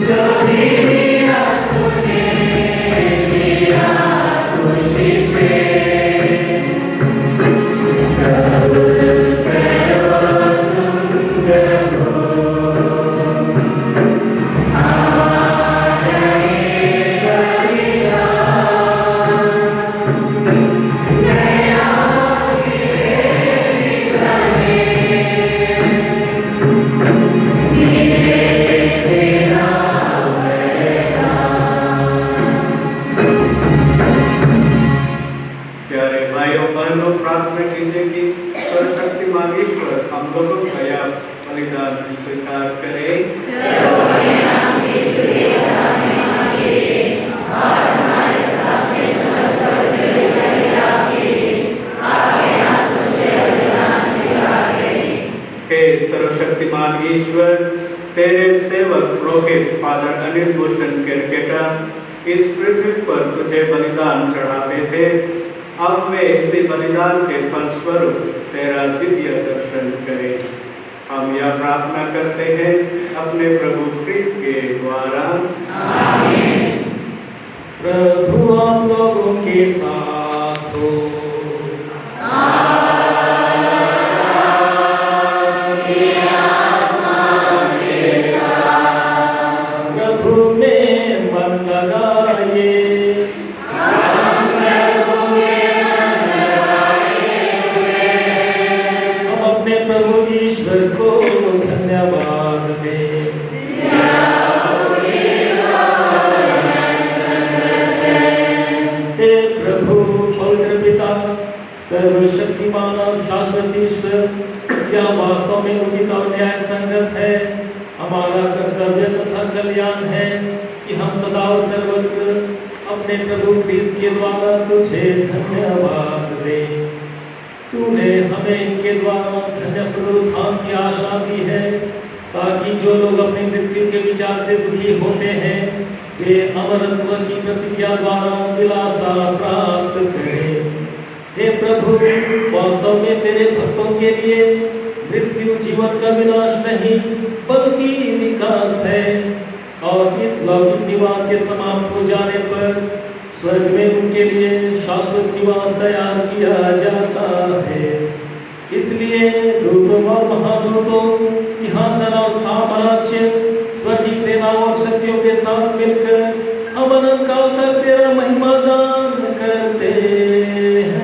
जो भी सर्वशक्तिमान ईश्वर हम लोगों का यह बलिदान स्वीकार करे। हे सर्वशक्तिमान ईश्वर, तेरे सेवक पुरोहित फादर अनिल भूषण केरकेटा इस पृथ्वी पर तुझे बलिदान चढ़ाते थे। अब वे इसी बलिदान के फलस्वरूप तेरा दिव्य दर्शन करें। हम यह प्रार्थना करते हैं अपने प्रभु क्रिस्त के द्वारा। आमीन। प्रभु आप लोगों के साथ हो। प्रभु में मन लगाइए। हम अपने प्रभु ईश्वर को धन्यवाद दें। हे प्रभु पवित्र पिता, सर्वशक्तिमान और शाश्वत ईश्वर, यह वास्तव में उचित और न्याय संगत है। हमारा कर्तव्य तथा कल्याण है कि हम सदा और सर्वत्र अपने प्रभु क्रिस्त के द्वारा तुझे धन्यवाद दें। तूने हमें इनके द्वारा धन्य पुनरुत्थान की आशा दी है, ताकि जो लोग अपनी मृत्यु के विचार से दुखी होते हैं वे अमरत्व की प्रतिज्ञा द्वारा दिलासा प्राप्त करें। हे प्रभु, वास्तव में तेरे भक्तों के लिए मृत्यु जीवन का विनाश नहीं बल्कि विकास है, और इस लौकिक निवास के समाप्त हो जाने पर स्वर्ग में उनके लिए शाश्वत निवास तैयार किया जाता है। इसलिए दूतों और महादूतों, सिंहासन और साम्राज्य, स्वर्गीय सेनाओं और शक्तियों के साथ मिलकर हम अनंत काल तक तेरा महिमा गान करते हैं।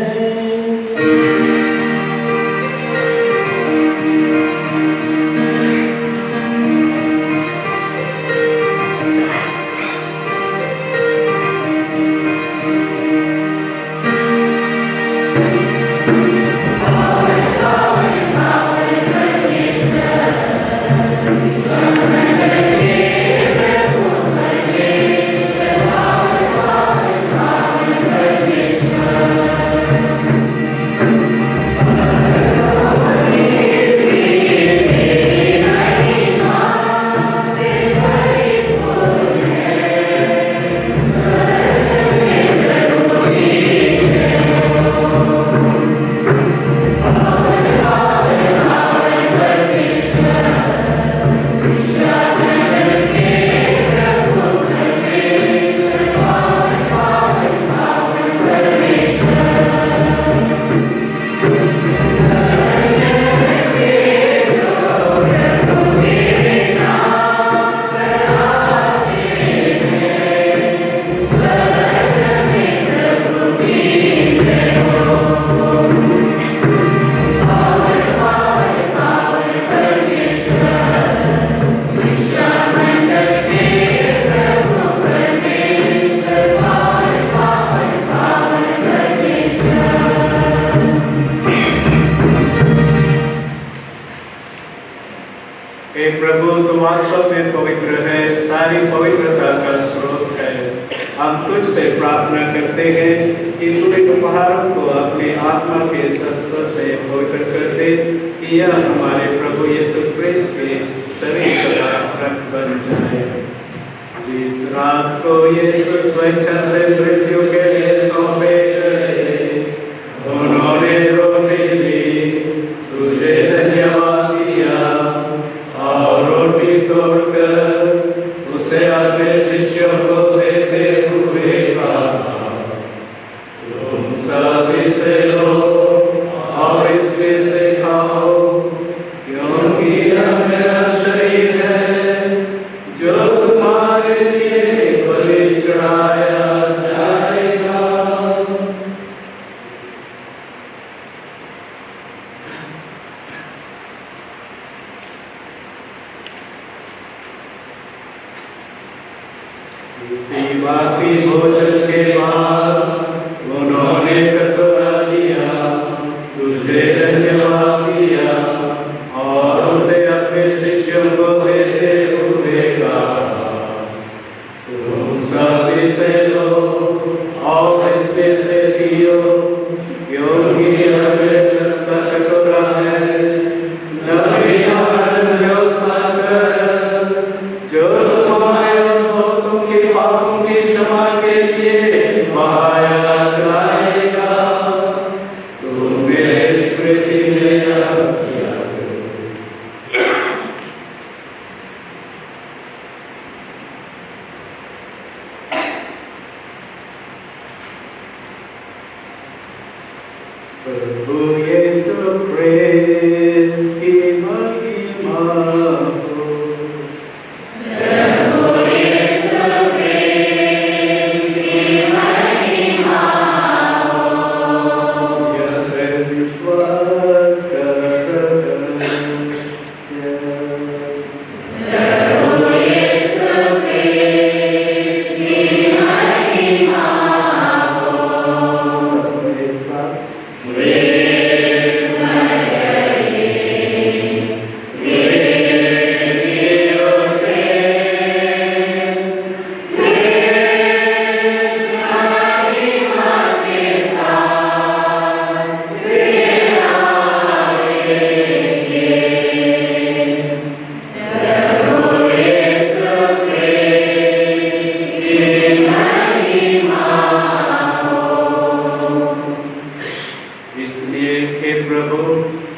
तुझे धन्यवाद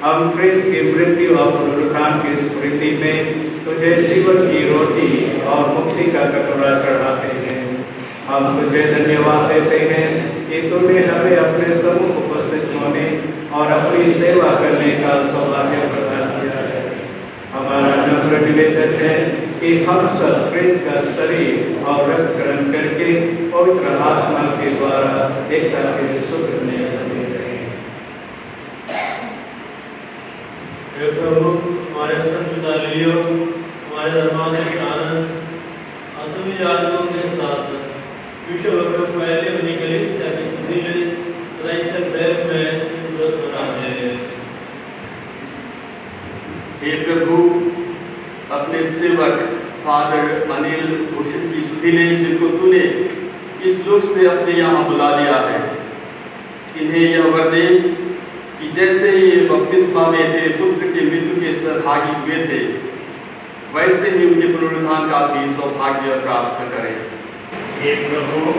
हम क्रिस्त की मृत्यु और पुनरुत्थान की स्मृति में तुझे जीवन की रोटी और मुक्ति का कटोरा चढ़ाते हैं। हम तुझे धन्यवाद देते हैं कि तूने हमें अपने सम्मुख उपस्थित होने और अपनी सेवा करने का सौभाग्य प्रदान किया है। हमारा नम्र निवेदन है कि हम सब क्रिस्त का शरीर और रक्त ग्रहण करके पवित्र आत्मा के द्वारा एकता के सूत्र में बने रहें। हे प्रभु, हमारे संत विद्यालयों, हमारे धर्माध्यक्ष आनंद असमी यादवों के साथ विश्व भर में फैले हुए कलीसिया की सुधि में इस प्रेम में सिंदूर बनाते हैं। हे प्रभु, अपने सेवक फादर अनिल भूषण की सुधि ने, जिनको तूने इस लोक से अपने यहाँ बुला लिया है, इन्हें यह वर दे कि जैसे ये बपतिस्मा में तेरे पुत्र के मृत्यु के सहभागी हुए थे, वैसे ही उनके पुनरुत्थान का भी सौभाग्य प्राप्त करें। हे प्रभु,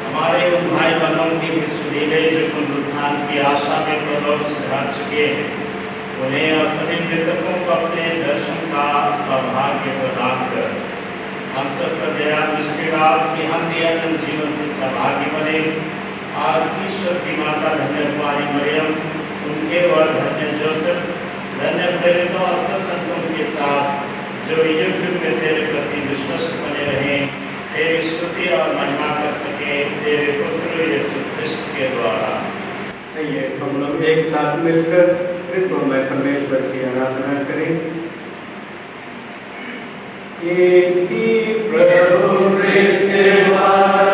हमारे उन भाई बहनों की भी सुधी ले जो पुनरुत्थान की आशा में प्रलोभ से हार चुके हैं, उन्हें और सभी मृतकों को अपने दर्शन का सौभाग्य प्रदान कर हम सब पर दया दृष्टि डाल कि हम भी अनंत जीवन के सहभागी बने। और ईश्वर की माता धन्य कुमारी मरियम, उनके वर धन्य जोसेफ, धन्य प्रेरितों और सत्संगों के साथ जो युग युग में तेरे प्रति विश्वस्त बने रहें, तेरी स्तुति और महिमा कर सके तेरे पुत्र यीशु क्रिस्त के द्वारा। आइए हम लोग एक साथ मिलकर कृपा में परमेश्वर की आराधना करें। एक ही प्रभु क्रिस्त द्वारा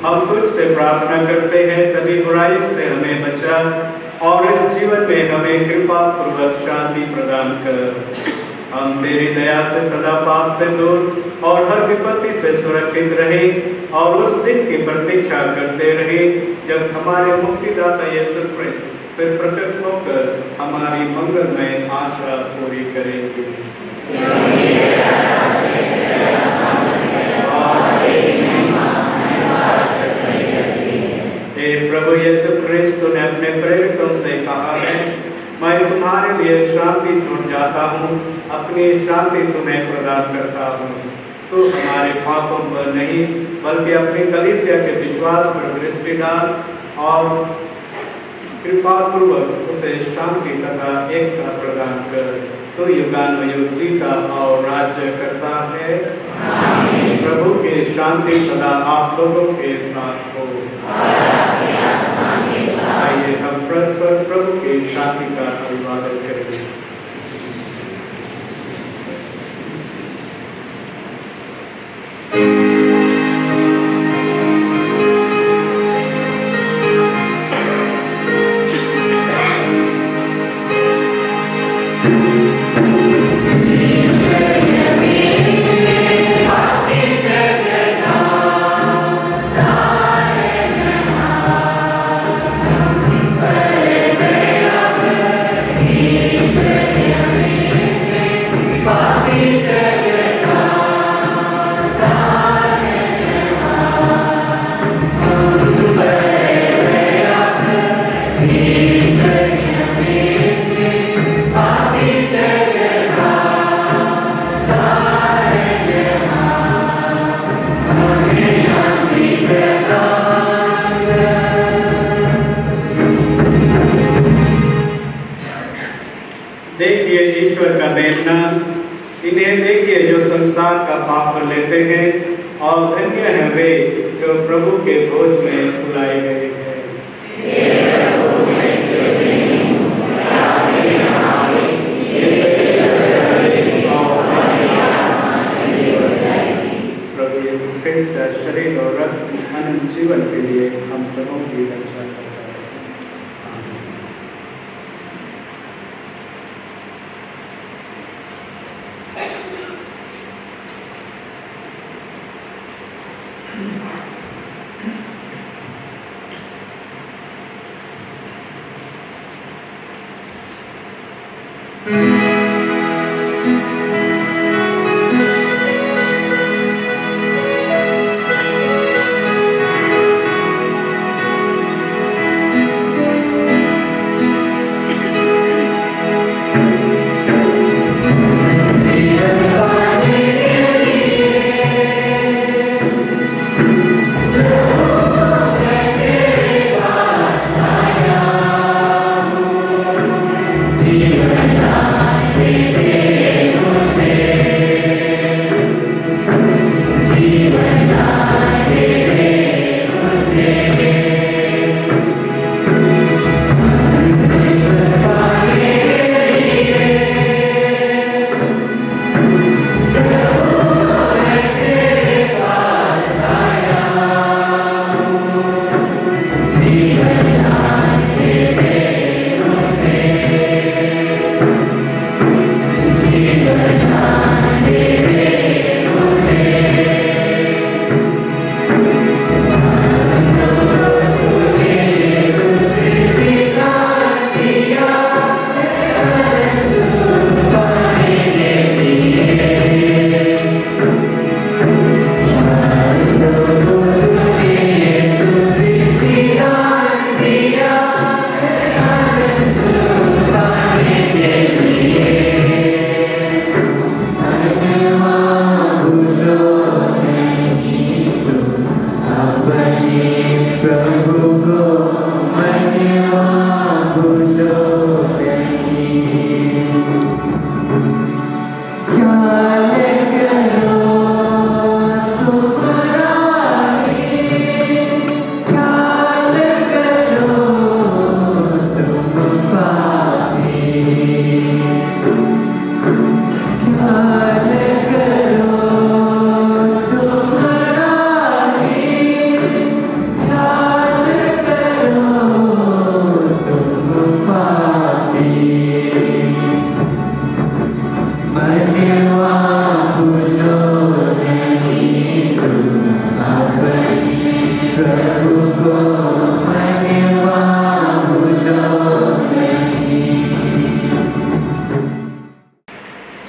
हम खुद से प्रार्थना करते हैं, सभी बुराइयों से हमें बचा और इस जीवन में हमें कृपा पूर्वक शांति प्रदान कर। हम तेरी दया से सदा पाप से दूर और हर विपत्ति से सुरक्षित रहे और उस दिन की प्रतीक्षा करते रहे जब हमारे मुक्तिदाता यीशु क्रिस्त फिर प्रकट होकर हमारी मंगलमय आशा पूरी करेंगे। हे प्रभु यीशु क्रिस्त, तूने अपने प्रेरितों से कहा है, मैं तुम्हारे लिए शांति छोड़ जाता हूँ, अपनी शांति तुम्हें प्रदान करता हूँ। तू हमारे पापों पर नहीं बल्कि अपनी कलीसिया के विश्वास पर दृष्टि डाल और कृपा पूर्वक उसे शांति तथा एकता प्रदान कर। तो युगानुयुग जीता और राज्य करता है। प्रभु की शांति सदा आप लोगों के साथ हो। आइए हम परस्पर प्रभु की शांति का अभिवादन करेंगे। देखिए ईश्वर का मेमना, इन्हें देखिए जो संसार का पाप लेते हैं और धन्य है वे जो प्रभु के भोज में बुलाए गए हैं। प्रभु यीशु क्रिस्त का शरीर और रक्त अनंत जीवन के लिए हम सबों की रक्षा करता है। Amen.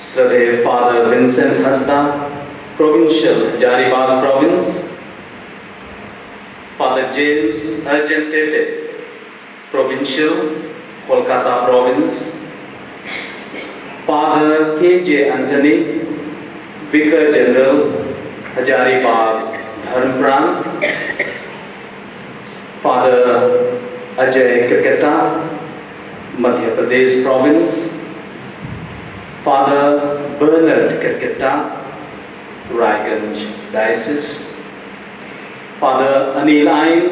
श्रद्धेय father Vincent Hansda, provincial Hazaribagh province, father James अर्जेंटेटे, provincial Kolkata province, father KJ. Antony, vicar general Hazaribagh धर्म प्रांत, father Ajay Kerketta, Madhya Pradesh province, father Bernard Kerketta, Raiganj diocese, father Anil आइन,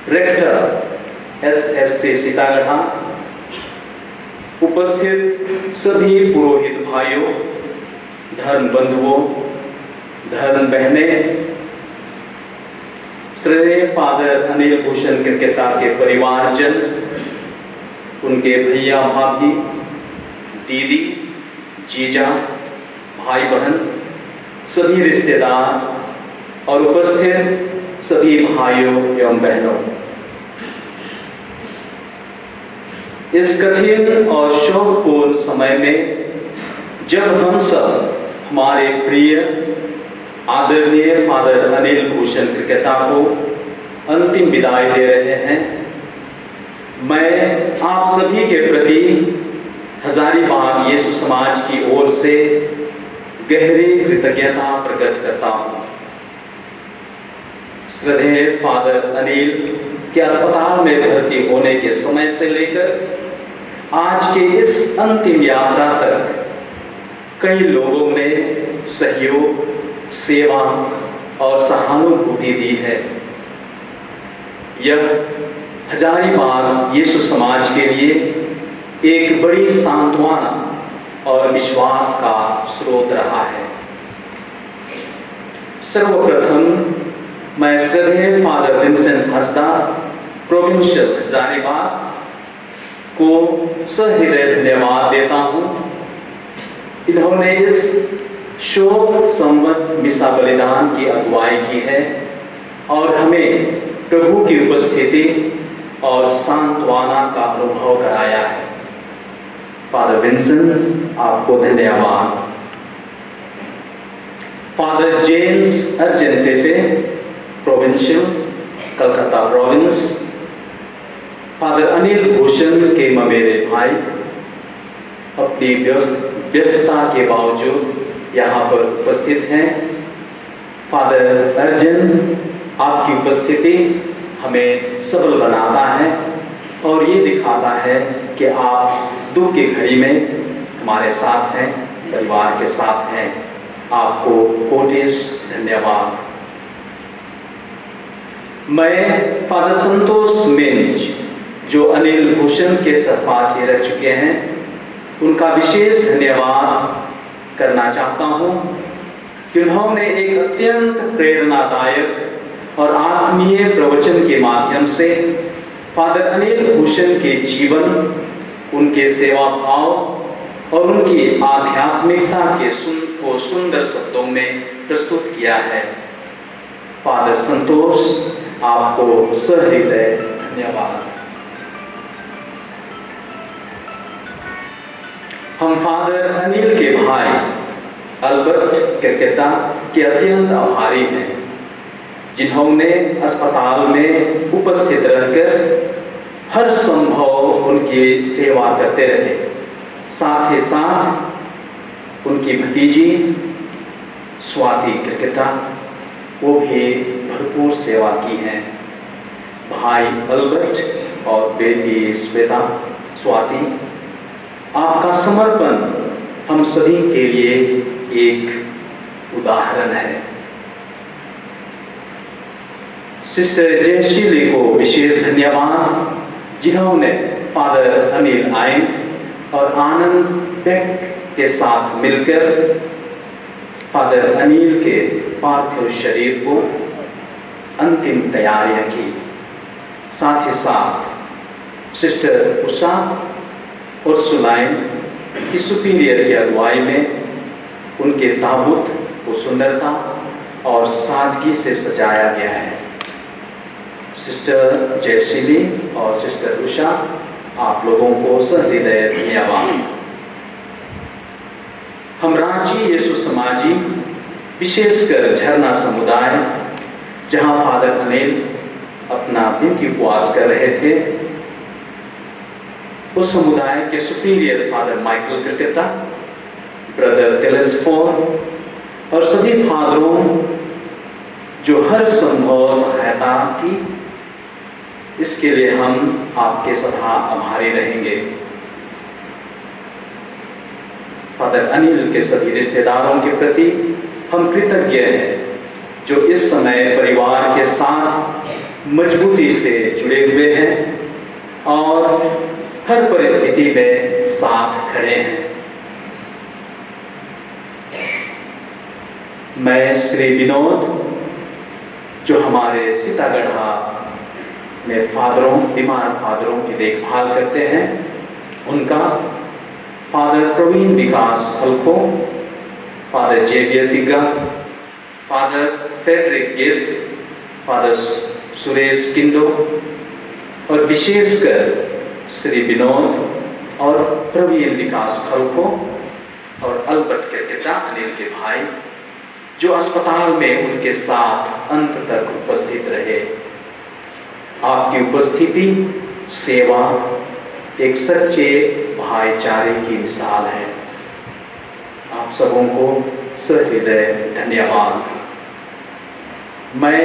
रेक्टर एसएससी सीतागढ़ा, उपस्थित सभी पुरोहित भाइयों, धर्म बंधुओं, धर्म बहनें, श्रेय फादर अनिल भूषण क्रिकेटा के परिवारजन, उनके भैया भाभी, दीदी, जीजा, भाई बहन, सभी रिश्तेदार और उपस्थित सभी भाइयों एवं बहनों, इस कठिन और शोकपूर्ण समय में जब हम सब हमारे प्रिय आदरणीय फादर अनिल भूषण क्रिकेटा को अंतिम विदाई दे रहे हैं, मैं आप सभी के प्रति हजारीबाग यीशु समाज की ओर से गहरी कृतज्ञता प्रकट करता हूँ। श्रद्धेय फादर अनिल के अस्पताल में भर्ती होने के समय से लेकर आज के इस अंतिम यात्रा तक कई लोगों ने सहयोग, सेवा और सहानुभूति दी है। यह हजारीबाग यीशु समाज के लिए एक बड़ी सांत्वना और विश्वास का स्रोत रहा है। सर्वप्रथम मैं श्रद्धेय father Vincent Hansda, provincial Hazaribagh को सहृदय धन्यवाद देता हूँ। इन्होंने इस शोक संवत मिसा बलिदान की अगुवाई की है और हमें प्रभु की उपस्थिति और सांत्वना का अनुभव कराया है। फादर विंसेंट, आपको धन्यवाद। फादर जेम्स अर्जेंटेटे, provincial Calcutta province, father Anil Bhushan के ममेरे भाई, अपनी व्यस्तता के बावजूद यहाँ पर उपस्थित हैं। फादर अर्जन, आपकी उपस्थिति हमें सबल बनाता है और ये दिखाता है कि आप दुख की घड़ी में हमारे साथ हैं, परिवार के साथ हैं। आपको कोटिश धन्यवाद। मैं फादर संतोष मिंज, जो अनिल भूषण के सहपाठी रह चुके हैं, उनका विशेष धन्यवाद करना चाहता हूँ कि उन्होंने एक अत्यंत प्रेरणादायक और आत्मीय प्रवचन के माध्यम से फादर अनिल भूषण के जीवन, उनके सेवा भाव और उनकी आध्यात्मिकता के को सुंदर शब्दों में प्रस्तुत किया है। फादर संतोष, आपको सहृदय धन्यवाद। हम फादर अनिल के भाई अल्बर्ट क्रिकेटा के अत्यंत आभारी हैं, जिन्होंने अस्पताल में उपस्थित रहकर हर संभव उनकी सेवा करते रहे। साथ ही साथ उनकी भतीजी स्वाति क्रिकेटा, वो भी भरपूर सेवा की है। भाई अल्बर्ट और बेटी श्वेता स्वाति, आपका समर्पण हम सभी के लिए एक उदाहरण है। सिस्टर जयशीली को विशेष धन्यवाद, जिन्होंने फादर अनिल आइन और आनंद बेक के साथ मिलकर फादर अनिल के पार्थिव शरीर को अंतिम तैयारियां की। साथ ही साथ सिस्टर उषा और सुलाइन की सुपीरियर की अगुवाई में उनके ताबूत को सुंदरता और सादगी से सजाया गया है। सिस्टर जयश्री और सिस्टर उषा, आप लोगों को सहृदय धन्यवाद। हम रांची यीशु समाजी, विशेषकर झरना समुदाय, जहां फादर अनिल अपना दिन की उपवास कर रहे थे, उस समुदाय के सुपीरियर फादर माइकल क्रिकेटा, ब्रदर टेलेस्फोर और सभी फादरों जो हर संभव सहायता की, इसके लिए हम आपके सदा आभारी रहेंगे। फादर अनिल के सभी रिश्तेदारों के प्रति हम कृतज्ञ हैं जो इस समय परिवार के साथ मजबूती से जुड़े हुए हैं और हर परिस्थिति में साथ खड़े हैं। मैं श्री विनोद, जो हमारे सीतागढ़ा में फादरों, बीमार फादरों की देखभाल करते हैं, उनका, father Praveen Vikas Halko, father Xavier Tigga, father Frederick Gird, father Suresh Kindo और विशेषकर श्री विनोद और प्रवीण विकास खलको और अल्बर्ट क्रिकेटा, अनिल के भाई, जो अस्पताल में उनके साथ अंत तक उपस्थित रहे। आपकी उपस्थिति, सेवा एक सच्चे भाईचारे की मिसाल है। आप सबों को सहृदय धन्यवाद। मैं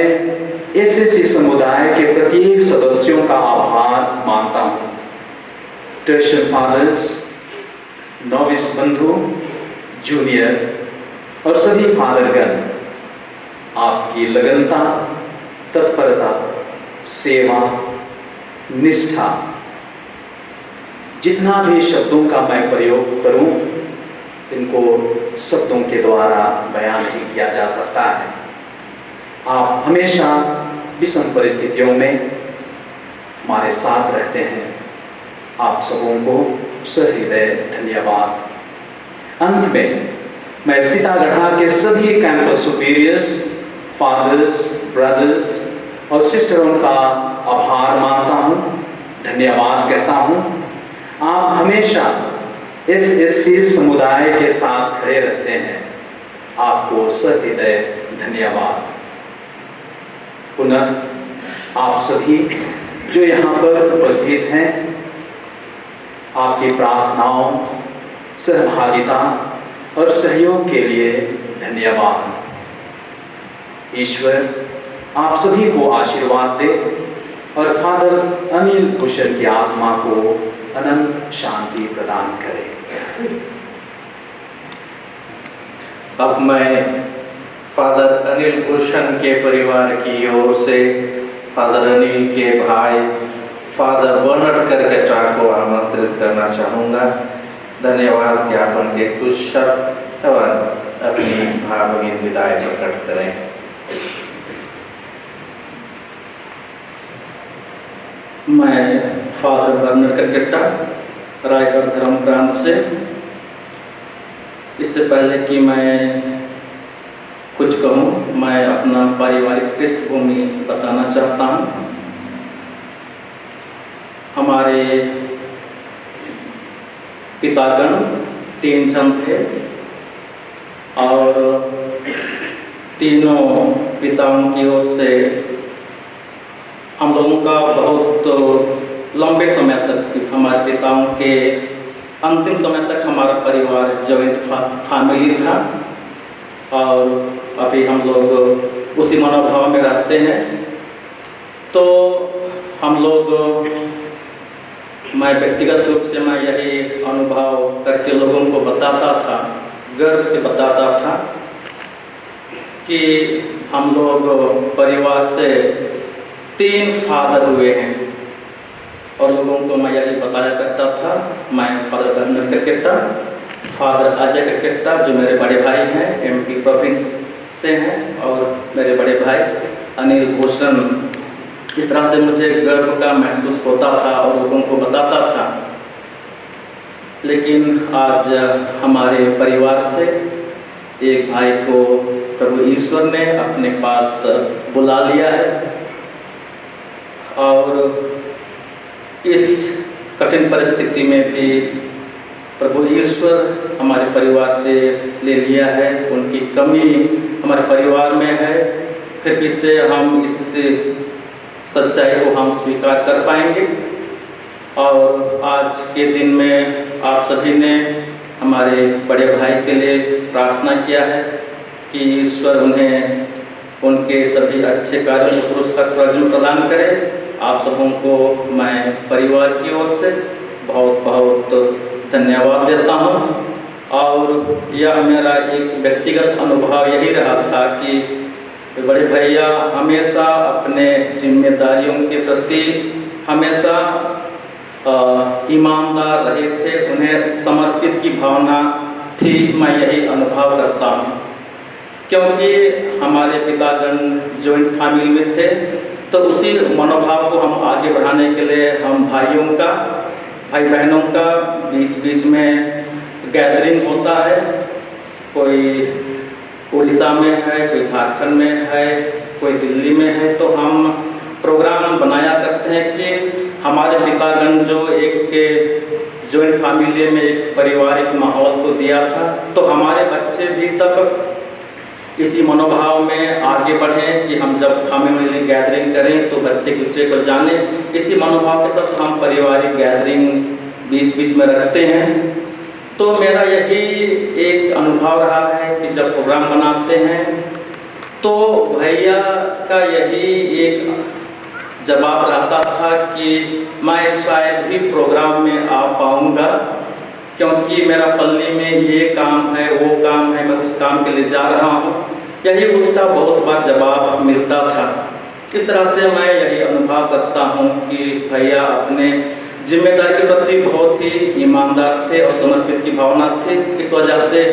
एसएससी समुदाय के प्रत्येक सदस्यों का आभार मानता हूँ। टर्शन फादर्स, नोविस बंधु, जूनियर और सभी फादरगण, आपकी लगनता, तत्परता, सेवा, निष्ठा, जितना भी शब्दों का मैं प्रयोग करूं, इनको शब्दों के द्वारा बयान नहीं किया जा सकता है। आप हमेशा विषम परिस्थितियों में हमारे साथ रहते हैं। आप सबों को सहृदय धन्यवाद। अंत में मैं सीतागढ़ा के सभी कैंपस सुपीरियर्स, फादर्स, ब्रदर्स और सिस्टरों का आभार मानता हूँ, धन्यवाद कहता हूँ। आप हमेशा एसएससी समुदाय के साथ खड़े रहते हैं। आपको सहृदय धन्यवाद। पुनः आप सभी जो यहाँ पर उपस्थित हैं, आपकी प्रार्थनाओं, सहभागिता और सहयोग के लिए धन्यवाद। ईश्वर आप सभी को आशीर्वाद दे और फादर अनिल भूषण की आत्मा को अनंत शांति प्रदान करे। अब मैं फादर अनिल भूषण के परिवार की ओर से फादर अनिल के भाई फादर बर्नर्ड करकेटा को आमंत्रित करना चाहूँगा। धन्यवाद ज्ञापन के कुछ शब्द और अपनी भावहीन विदाई प्रकट करें। मैं फादर बर्नर्ड करकेटा, रायगढ़ धर्म प्रांत से, इससे पहले कि मैं कुछ कहूँ, मैं अपना पारिवारिक पृष्ठभूमि बताना चाहता हूँ। हमारे पितागण 3 जन थे और तीनों पिताओं की ओर से हम लोगों का बहुत लंबे समय तक, हमारे पिताओं के अंतिम समय तक हमारा परिवार जॉइंट फैमिली था और अभी हम लोग उसी मनोभाव में रहते हैं। तो हम लोग, मैं व्यक्तिगत रूप से मैं यही अनुभव करके लोगों को बताता था, गर्व से बताता था कि हम लोग परिवार से 3 फादर हुए हैं और लोगों को मैं यही बताया करता था। मैं father Bernard Kerketta, father Ajay Kerketta जो मेरे बड़े भाई हैं, एमपी प्रोविंस से हैं, और मेरे बड़े भाई अनिल भूषण। इस तरह से मुझे गर्व का महसूस होता था और लोगों को बताता था। लेकिन आज हमारे परिवार से एक भाई को प्रभु ईश्वर ने अपने पास बुला लिया है और इस कठिन परिस्थिति में भी प्रभु ईश्वर हमारे परिवार से ले लिया है। उनकी कमी हमारे परिवार में है, फिर भी से हम इस सच्चाई को हम स्वीकार कर पाएंगे। और आज के दिन में आप सभी ने हमारे बड़े भाई के लिए प्रार्थना किया है कि ईश्वर उन्हें उनके सभी अच्छे कार्यों को पुरस्कार स्वर्ण प्रदान करे। आप सबों को मैं परिवार की ओर से बहुत बहुत धन्यवाद देता हूँ। और यह मेरा एक व्यक्तिगत अनुभव यही रहा था कि बड़े भैया हमेशा अपने जिम्मेदारियों के प्रति हमेशा ईमानदार रहे थे, उन्हें समर्पित की भावना थी। मैं यही अनुभव करता हूँ क्योंकि हमारे पितागण जॉइंट फैमिली में थे, तो उसी मनोभाव को हम आगे बढ़ाने के लिए हम भाई बहनों का बीच में गैदरिंग होता है। कोई उड़ीसा में है, कोई झारखंड में है, कोई दिल्ली में है, तो हम प्रोग्राम बनाया करते हैं कि हमारे पितागण जो एक जॉइंट फैमिली में एक पारिवारिक माहौल को दिया था, तो हमारे बच्चे भी तब इसी मनोभाव में आगे बढ़ें कि हम जब फैमिली गैदरिंग करें तो बच्चे एक दूसरे को जाने। इसी मनोभाव के साथ हम पारिवारिक गैदरिंग बीच में रखते हैं। तो मेरा यही एक अनुभव रहा है कि जब प्रोग्राम बनाते हैं तो भैया का यही एक जवाब रहता था कि मैं शायद भी प्रोग्राम में आ पाऊँगा क्योंकि मेरा पल्ली में ये काम है, वो काम है, मैं उस काम के लिए जा रहा हूँ। यही उसका बहुत बार जवाब मिलता था। इस तरह से मैं यही अनुभव करता हूँ कि भैया अपने जिम्मेदारी के प्रति बहुत ही ईमानदार थे और समर्पित की भावना थी। इस वजह से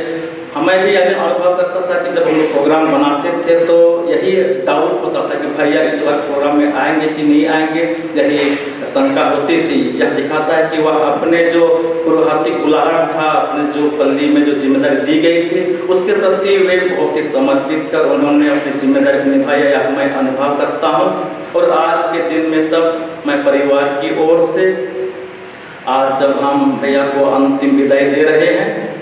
हमें भी यही अनुभव करता था कि जब हम लोग प्रोग्राम बनाते थे तो यही डाउट होता था कि भैया इस बार प्रोग्राम में आएंगे कि नहीं आएंगे, यही शंका होती थी। यह दिखाता है कि वह अपने जो पुरोहितिक उदाहरण था, अपने जो पल्ली में जो जिम्मेदारी दी गई थी, उसके प्रति वे बहुत ही समर्पित कर उन्होंने अपनी जिम्मेदारी निभाया, यह मैं अनुभव करता हूँ। और आज के दिन में तब मैं परिवार की ओर से आज जब हम भैया को अंतिम विदाई दे रहे हैं,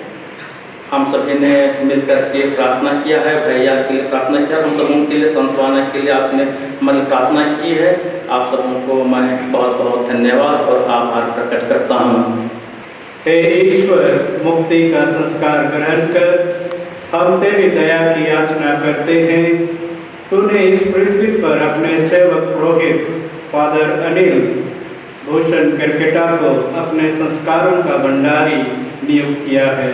हम सभी ने मिलकर के प्रार्थना किया है, भैया के लिए प्रार्थना किया, हम सबों के लिए सांत्वना के लिए आपने हमारी प्रार्थना की है। आप सबों को मैं बहुत बहुत धन्यवाद और आभार प्रकट करता हूँ। हे ईश्वर, मुक्ति का संस्कार ग्रहण कर हम तेरी दया की याचना करते हैं। तूने इस पृथ्वी पर अपने सेवक पुरोहित फादर अनिल भूषण करकेटा को अपने संस्कारों का भंडारी नियुक्त किया है।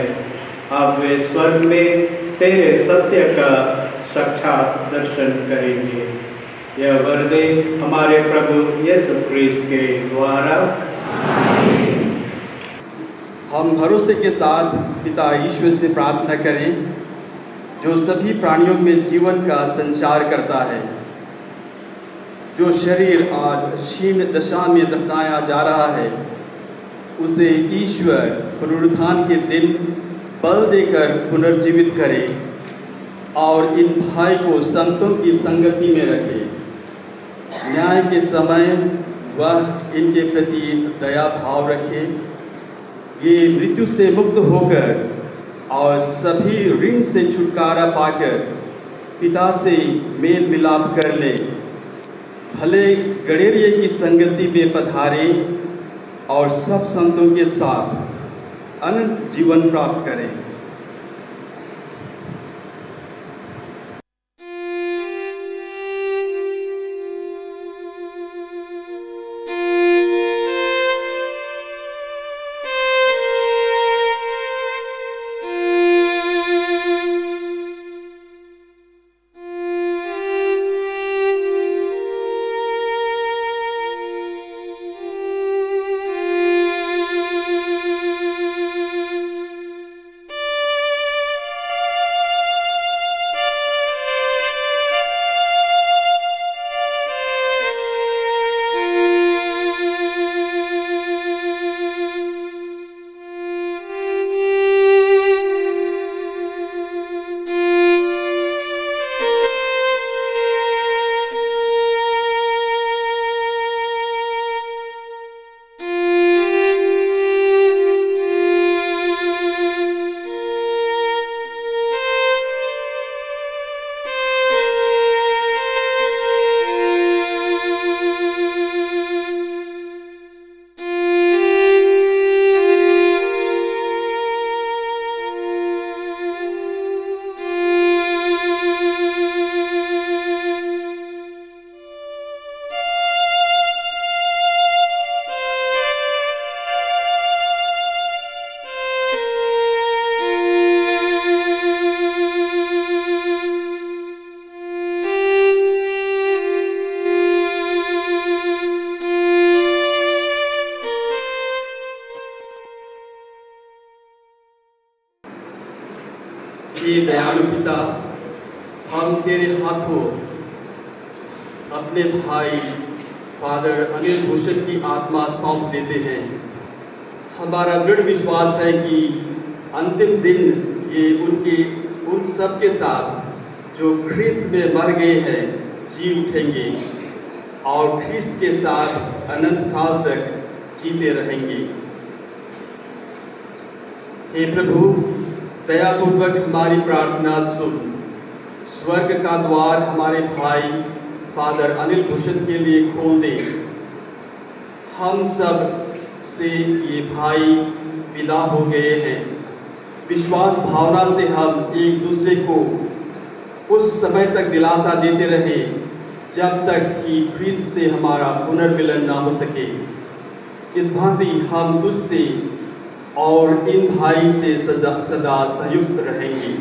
अब वे स्वर्ग में तेरे सत्य का साक्षात दर्शन करेंगे। यह वर दे हमारे प्रभु यीशु क्रिस्त के द्वारा। हम भरोसे के साथ पिता ईश्वर से प्रार्थना करें, जो सभी प्राणियों में जीवन का संचार करता है। जो शरीर आज क्षीण दशा में दफनाया जा रहा है, उसे ईश्वर पुनरुत्थान के दिन बल देकर पुनर्जीवित करे और इन भाई को संतों की संगति में रखे। न्याय के समय वह इनके प्रति दया भाव रखे। ये मृत्यु से मुक्त होकर और सभी ऋण से छुटकारा पाकर पिता से मेल मिलाप कर ले। भले गडेरिये की संगति में पधारे और सब संतों के साथ अनंत जीवन प्राप्त करें। हे दयालु पिता, हम तेरे हाथों अपने भाई फादर अनिल भूषण की आत्मा सौंप देते हैं। हमारा दृढ़ विश्वास है कि अंतिम दिन ये उन सब के साथ जो ख्रिस्त में मर गए हैं जी उठेंगे और ख्रिस्त के साथ अनंत काल तक जीते रहेंगे। हे प्रभु, दयापूर्वक हमारी प्रार्थना सुन। स्वर्ग का द्वार हमारे भाई फादर अनिल भूषण के लिए खोल दे। हम सब से ये भाई विदा हो गए हैं। विश्वास भावना से हम एक दूसरे को उस समय तक दिलासा देते रहे जब तक कि ख्रिस्त से हमारा पुनर्मिलन ना हो सके। इस भांति हम तुझसे और इन भाई से सदा संयुक्त रहेंगे।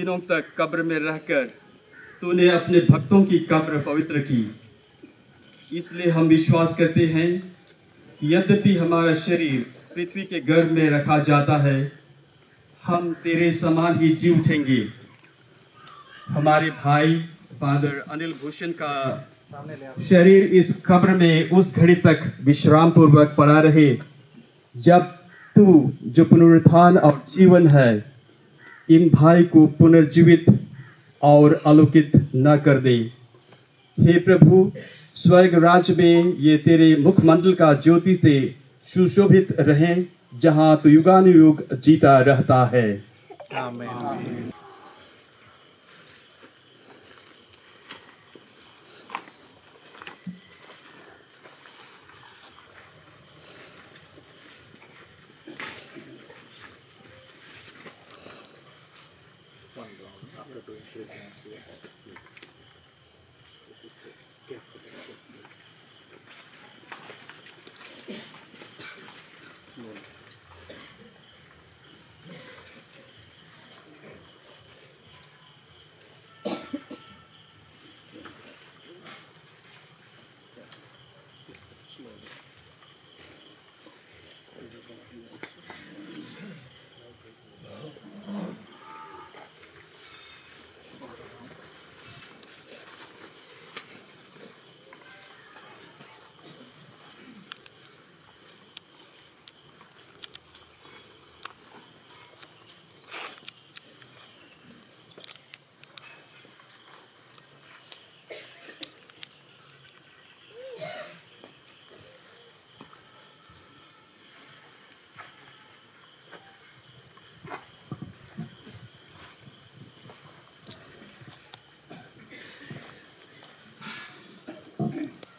दिनों तक कब्र में रहकर तूने अपने भक्तों की कब्र पवित्र की। इसलिए हम विश्वास करते हैं कि यद्यपि हमारा शरीर पृथ्वी के गर्भ में रखा जाता है, हम तेरे समान ही जी उठेंगे। हमारे भाई फादर अनिल भूषण का शरीर इस कब्र में उस घड़ी तक विश्राम पूर्वक पड़ा रहे जब तू जो पुनरुत्थान और जीवन है इन भाई को पुनर्जीवित और आलोकित न कर दे। हे प्रभु, स्वर्ग राज्य में ये तेरे मुखमंडल का ज्योति से सुशोभित रहें, जहां तू युगानुयुग जीता रहता है। आमीन।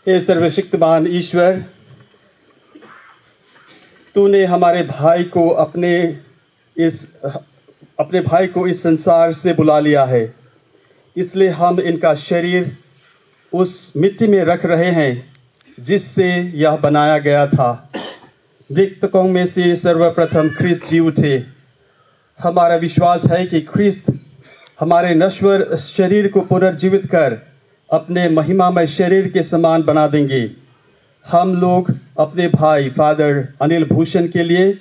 हे सर्वशक्तिमान ईश्वर, तूने हमारे भाई को अपने भाई को इस संसार से बुला लिया है, इसलिए हम इनका शरीर उस मिट्टी में रख रहे हैं जिससे यह बनाया गया था। मृतकों में से सर्वप्रथम ख्रिस्त जी उठे। हमारा विश्वास है कि ख्रिस्त हमारे नश्वर शरीर को पुनर्जीवित कर अपने महिमामय शरीर के समान बना देंगे। हम लोग अपने भाई फादर अनिल भूषण के लिए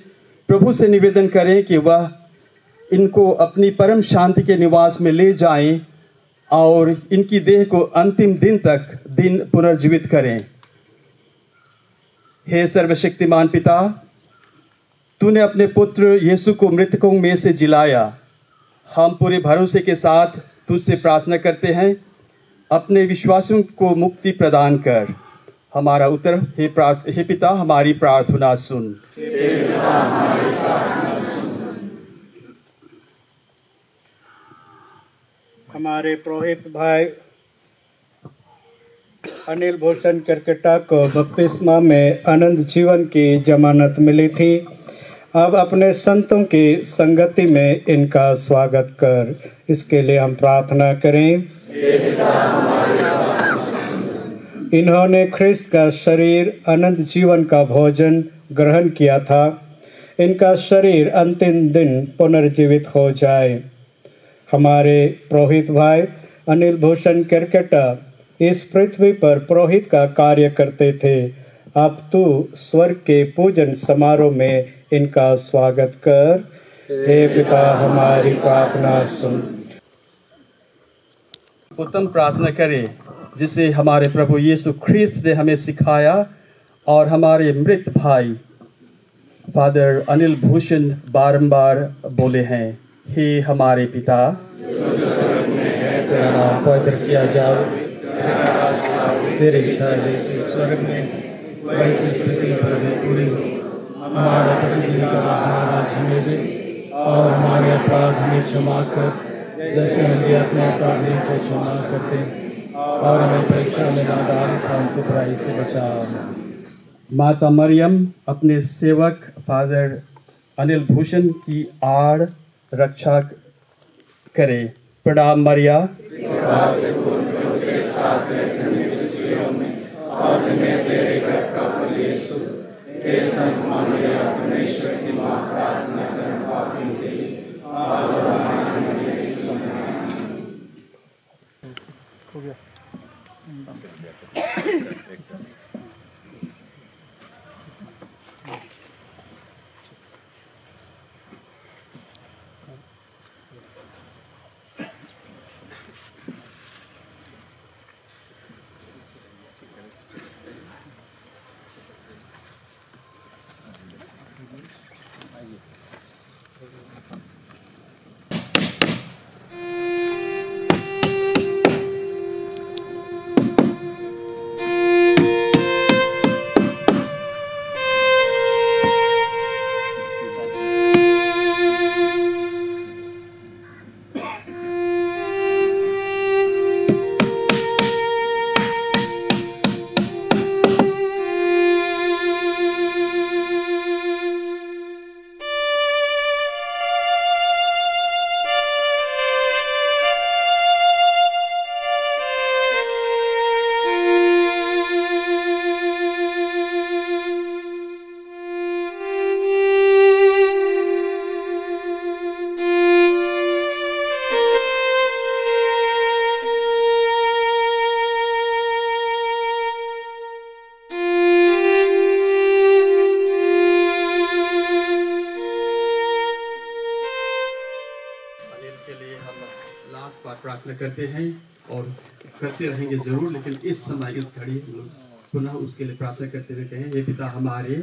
प्रभु से निवेदन करें कि वह इनको अपनी परम शांति के निवास में ले जाएं और इनकी देह को अंतिम दिन तक पुनर्जीवित करें। हे सर्वशक्तिमान पिता, तूने अपने पुत्र यीशु को मृतकों में से जिलाया। हम पूरे भरोसे के साथ तुझसे प्रार्थना करते हैं, अपने विश्वासियों को मुक्ति प्रदान कर। हमारा उत्तर, हे पिता, हमारी प्रार्थना सुन। हमारे पुरोहित भाई अनिल भूषण करकटा को बपतिस्मा में अनंत जीवन की जमानत मिली थी। अब अपने संतों की संगति में इनका स्वागत कर। इसके लिए हम प्रार्थना करें। इन्होंने ख्रिस्त का शरीर अनंत जीवन का भोजन ग्रहण किया था। इनका शरीर अंतिम दिन पुनर्जीवित हो जाए। हमारे पुरोहित भाई अनिल भूषण करकटा इस पृथ्वी पर पुरोहित का कार्य करते थे। अब तू स्वर्ग के पूजन समारोह में इनका स्वागत कर। हे पिता, हमारी प्रार्थना सुन। उत्तम प्रार्थना करें जिसे हमारे प्रभु यीशु ख्रिस्त ने हमें सिखाया और हमारे मृत भाई फादर अनिल भूषण बारंबार बोले हैं। हे हमारे पिता, तेरा नाम पवित्र किया जाए, तेरी इच्छा जैसे स्वर्ग में वैसे पृथ्वी पर भी पूरी हो। हमारा प्रतिदिन का आहार आज हमें दे और हमारे अपराध हमें क्षमा कर, जैसे हम भी अपने अपराधियों को क्षमा करते हैं, और हमें परीक्षा में न डाल, परंतु बुराई से बचा। माता मरियम अपने सेवक फादर अनिल भूषण की आड़ रक्षा करे। प्रणाम मरिया। प्रार्थना करते हैं और करते रहेंगे ज़रूर, लेकिन इस समय इस घड़ी हम लोग पुनः उसके लिए प्रार्थना करते हुए कहें, हे पिता हमारे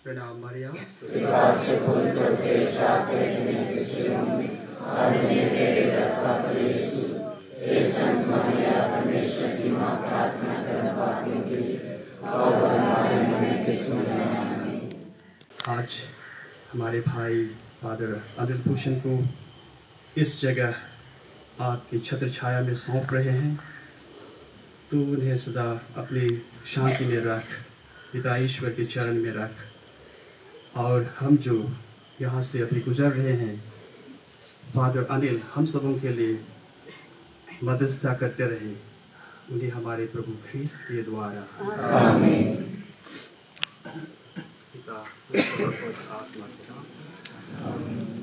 प्रणाम मरियम आज हमारे भाई फादर अनिल भूषण को इस जगह आपकी छत्र छाया में सौंप रहे हैं। तू उन्हें सदा अपनी शांति में रख, पिता ईश्वर के चरण में रख। और हम जो यहाँ से अभी गुजर रहे हैं, फादर अनिल हम सबों के लिए मध्यस्थता करते रहे, उन्हें हमारे प्रभु ख्रीस्त के द्वारा पिता आत्मा के नाम।